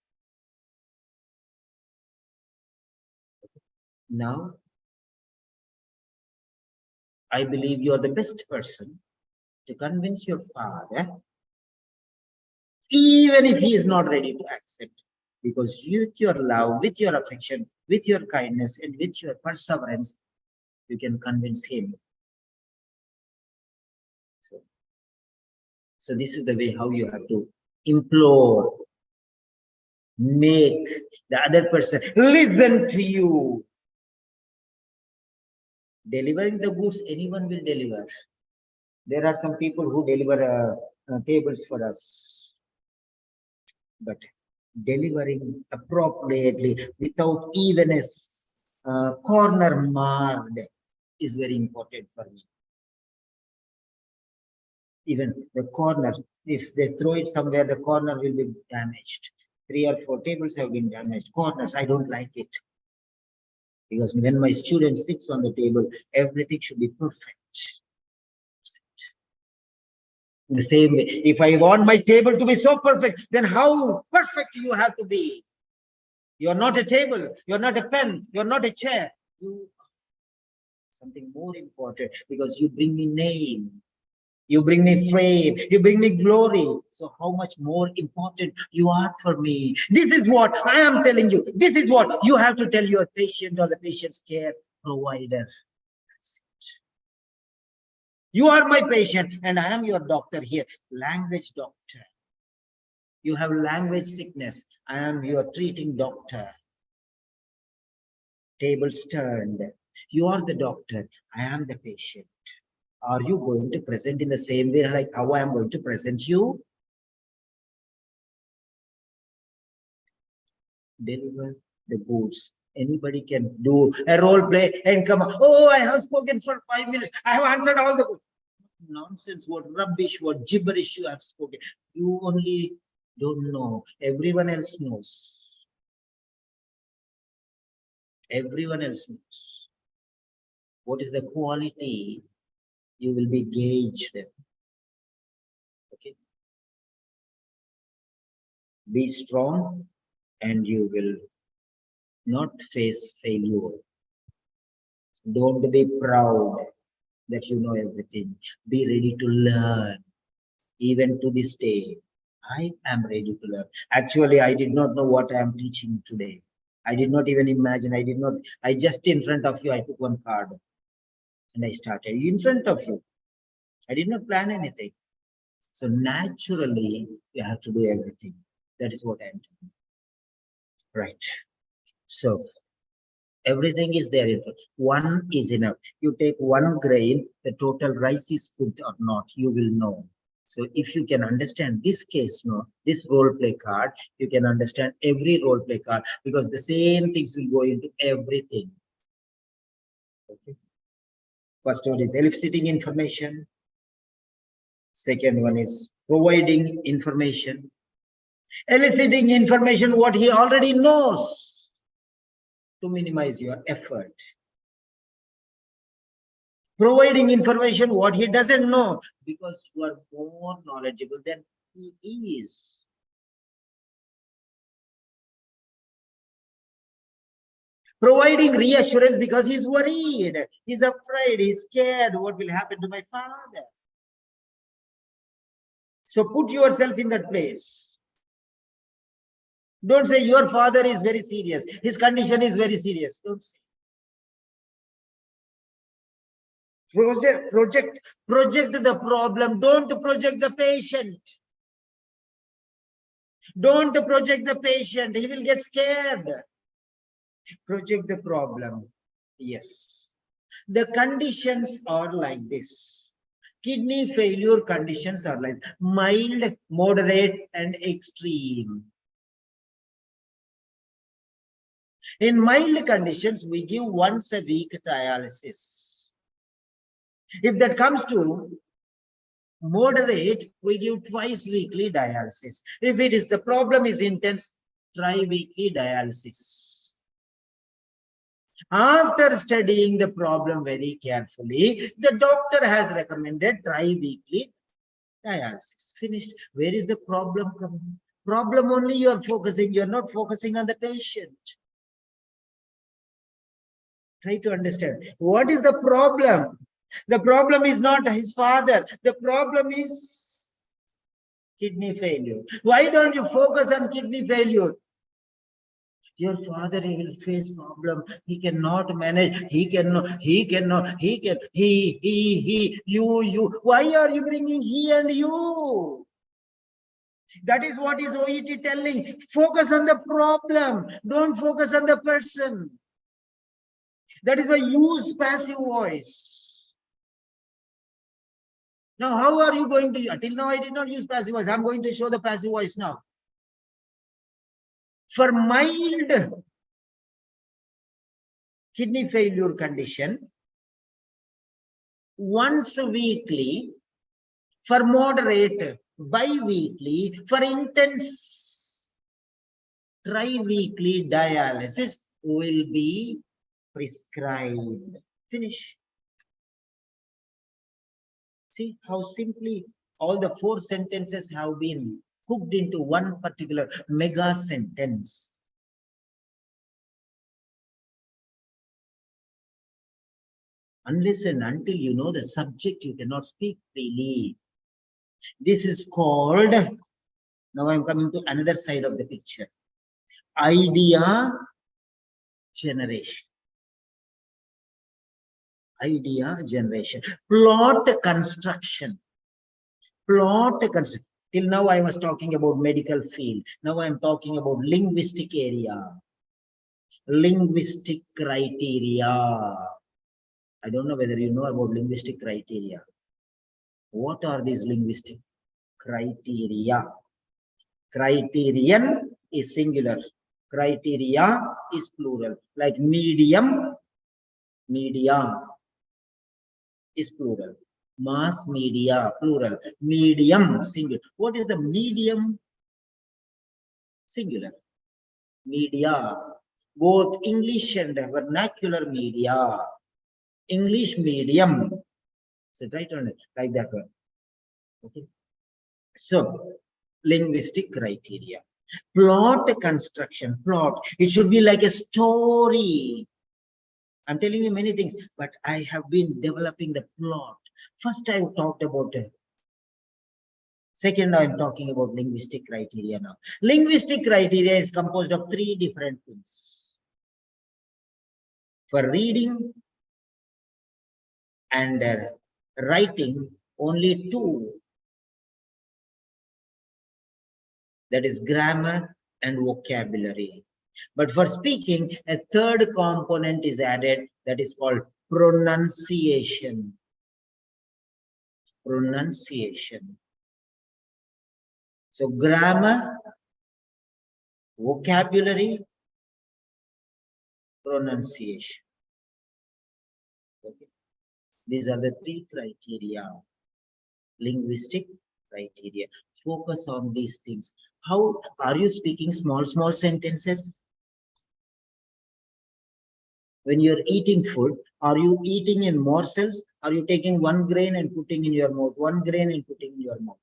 I believe you are the best person to convince your father, even if he is not ready to accept, because with your love, with your affection, with your kindness, and with your perseverance, you can convince him. So this is the way how you have to implore, make the other person listen to you. Delivering the goods, anyone will deliver. There are some people who deliver tables for us. But delivering appropriately without even a corner marred is very important for me. Even the corner, if they throw it somewhere, the corner will be damaged. 3 or 4 tables have been damaged. Corners, I don't like it. Because when my student sits on the table, everything should be perfect. In the same way, if I want my table to be so perfect, then how perfect you have to be. You're not a table, you're not a pen, you're not a chair. You something more important, because you bring me name, you bring me fame, you bring me glory. So how much more important you are for me. This is what I am telling you. This is what you have to tell your patient or the patient's care provider. That's it. You are my patient and I am your doctor here, language doctor. You have language sickness. I am your treating doctor. Tables turned. You are the doctor. I am the patient. Are you going to present in the same way like how I am going to present you? deliver the goods. Anybody can do a role play and come, oh, I have spoken for 5 minutes. I have answered all the nonsense, what rubbish, what gibberish you have spoken. You only don't know. Everyone else knows. Everyone else knows. What is the quality? You will be gauged. Okay. Be strong and you will not face failure. Don't be proud that you know everything. Be ready to learn. Even to this day, I am ready to learn. Actually, I did not know what I am teaching today. I did not even imagine. I just in front of you, I took one card and I started in front of you. I did not plan anything. So naturally, you have to do everything. That is what I'm doing. Right. So everything is there in front. One is enough. You take one grain, the total rice is good or not, you will know. So if you can understand this case, no, this role play card, you can understand every role play card because the same things will go into everything. Okay. First one is eliciting information. Second one is providing information. Eliciting information, what he already knows, to minimize your effort. Providing information, what he doesn't know, because you are more knowledgeable than he is. Providing reassurance because he's worried, he's afraid, he's scared, what will happen to my father? So put yourself in that place. Don't say your father is very serious, his condition is very serious. Don't say. Project the problem. Don't project the patient. Don't project the patient. He will get scared. Project the problem. Yes. The conditions are like this. Kidney failure conditions are like mild, moderate, and extreme. In mild conditions, we give once a week dialysis. If that comes to moderate, we give twice weekly dialysis. If it is the problem is intense, tri-weekly dialysis. After studying the problem very carefully, the doctor has recommended tri-weekly dialysis. Finished. Where is the problem coming? Problem only you are focusing. You are not focusing on the patient. Try to understand. What is the problem? The problem is not his father. The problem is kidney failure. Why don't you focus on kidney failure? Your father, he will face problem. He cannot manage. You. Why are you bringing he and you? That is what is OET telling. Focus on the problem. Don't focus on the person. That is why use passive voice. Now, how are you going to, until now I did not use passive voice. I'm going to show the passive voice now. For mild kidney failure condition, once weekly. For moderate, bi-weekly. For intense, tri-weekly dialysis will be prescribed. Finish. See how simply all the 4 sentences have been cooked into one particular mega sentence. Unless and until you know the subject, you cannot speak freely. This is called, now I'm coming to another side of the picture, idea generation. Idea generation. Plot construction. Plot construction. Till now I was talking about medical field. Now I'm talking about linguistic area. Linguistic criteria. I don't know whether you know about linguistic criteria. What are these linguistic criteria? Criterion is singular. Criteria is plural. Like medium, media is plural. Mass media, plural. Medium, singular. What is the medium? Singular. Media. Both English and vernacular media. English medium. So try to like that one. Okay. So linguistic criteria. Plot construction. Plot. It should be like a story. I'm telling you many things, but I have been developing the plot. First, I talked about it. Second, I'm talking about linguistic criteria now. Linguistic criteria is composed of three different things. For reading and writing, only two. That is grammar and vocabulary. But for speaking, a third component is added that is called pronunciation. Pronunciation. So grammar, vocabulary, pronunciation. Okay. These are the three criteria. Linguistic criteria. Focus on these things. How are you speaking small sentences? When you're eating food, are you eating in morsels? Are you taking one grain and putting in your mouth, one grain and putting in your mouth?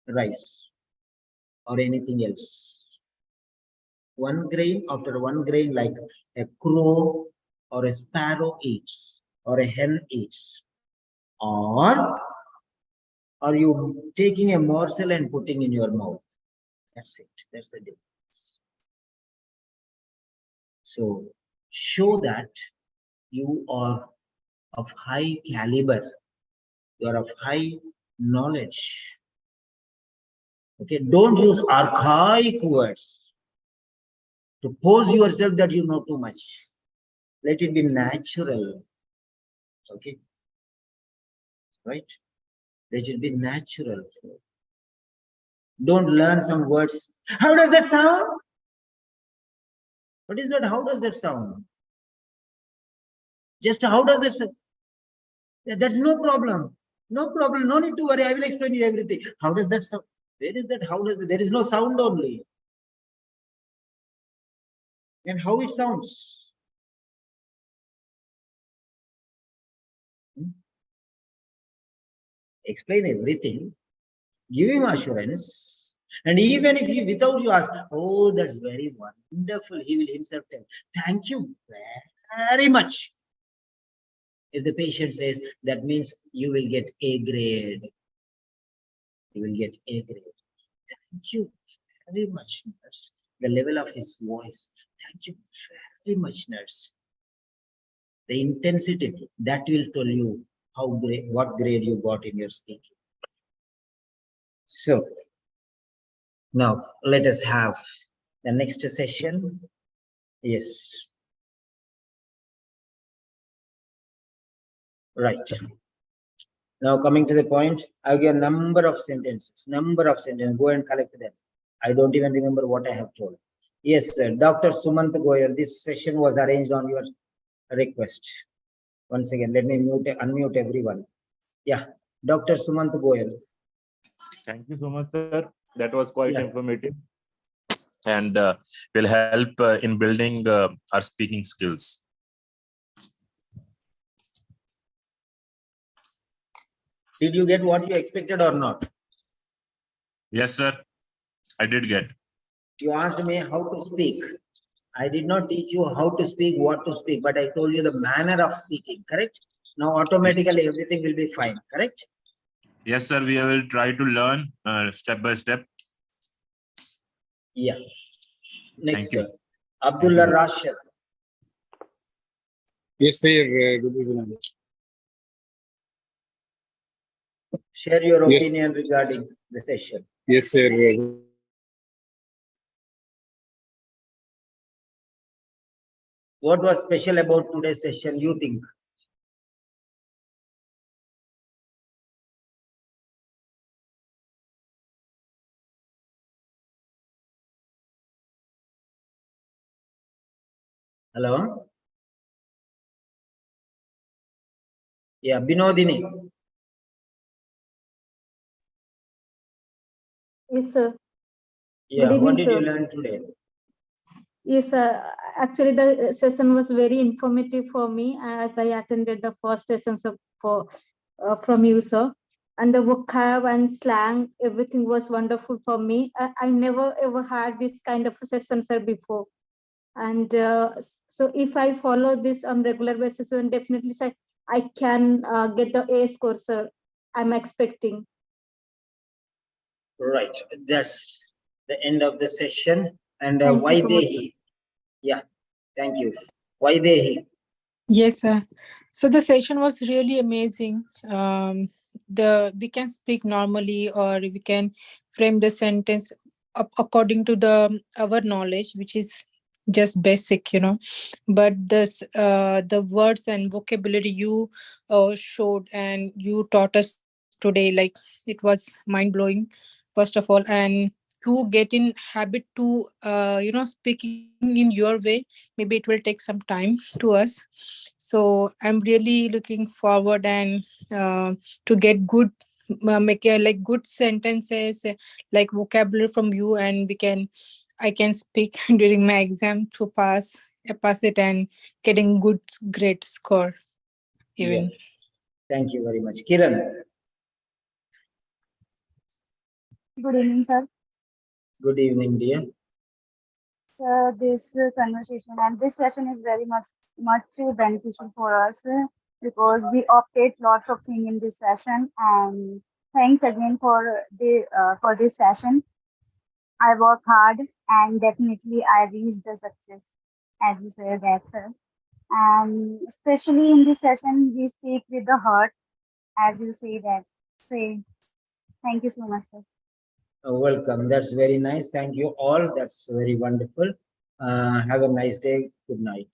Rice or anything else. One grain after one grain, like a crow or a sparrow eats or a hen eats. Or are you taking a morsel and putting in your mouth? That's it. That's the difference. So show that you are of high caliber. You are of high knowledge. Okay, don't use archaic words to pose yourself that you know too much. Let it be natural. Okay, right? Let it be natural. Don't learn some words. How does that sound? What is that? How does that sound? Just how does that sound? That's no problem. No problem. No need to worry. I will explain you everything. How does that sound? Where is that? How does that? There is no sound only. And how it sounds? Explain everything. Give him assurance. And even if you, without you ask, oh, that's very wonderful, he will himself tell, thank you very much. If the patient says, that means you will get A grade. You will get A grade. Thank you very much, nurse. The level of his voice. Thank you very much, nurse. The intensity, that will tell you how great, what grade you got in your speaking. So, now let us have the next session. Yes. Right. Now coming to the point, I'll give a number of sentences. Go and collect them. I don't even remember what I have told. Yes, sir. Dr. Sumant Goyal, this session was arranged on your request. Once again, let me unmute everyone. Yeah, Dr. Sumant Goyal. Thank you so much, sir. That was quite Yeah. informative and will help in building our speaking skills. Did you get what you expected or not? Yes, sir. I did get. You asked me how to speak. I did not teach you how to speak, what to speak, but I told you the manner of speaking, correct? Now automatically everything will be fine, correct? Yes, sir. We will try to learn step by step. Yeah. Next, Thank you. Abdullah Rashid. Yes, sir. Good evening. Share your Yes. opinion regarding the session. Yes, sir. What was special about today's session, you think? Hello? Yeah, Binodini. Yes, sir. Yeah, evening, what did you sir. learn today? Yes, actually, the session was very informative for me as I attended the first sessions from you, sir. And the vocab and slang, everything was wonderful for me. I never ever had this kind of session, sir, before. And so if I follow this on regular basis, then definitely, sir, I can get the A score, sir. I'm expecting. Right, that's the end of the session. And Thank you why so they much. he? Yeah, thank you. Why they he? Yes, sir. So the session was really amazing. We can speak normally, or we can frame the sentence according to our knowledge, which is just basic, But the words and vocabulary you showed and you taught us today, like it was mind blowing, first of all, and to get in habit to speaking in your way, maybe it will take some time to us. So I'm really looking forward and to get good make like good sentences, like vocabulary from you, and I can speak during my exam to pass it and getting good great score Yeah, even. thank you very much. Kiran, Good evening, sir. good evening, dear. So this conversation and this session is very much beneficial for us because we opted lots of things in this session. And thanks again for this session. I work hard and definitely I reached the success, as we say that, sir. And especially in this session, we speak with the heart, as you say that. Say thank you so much, sir. Welcome. That's very nice. Thank you all. That's very wonderful. Have a nice day. Good night.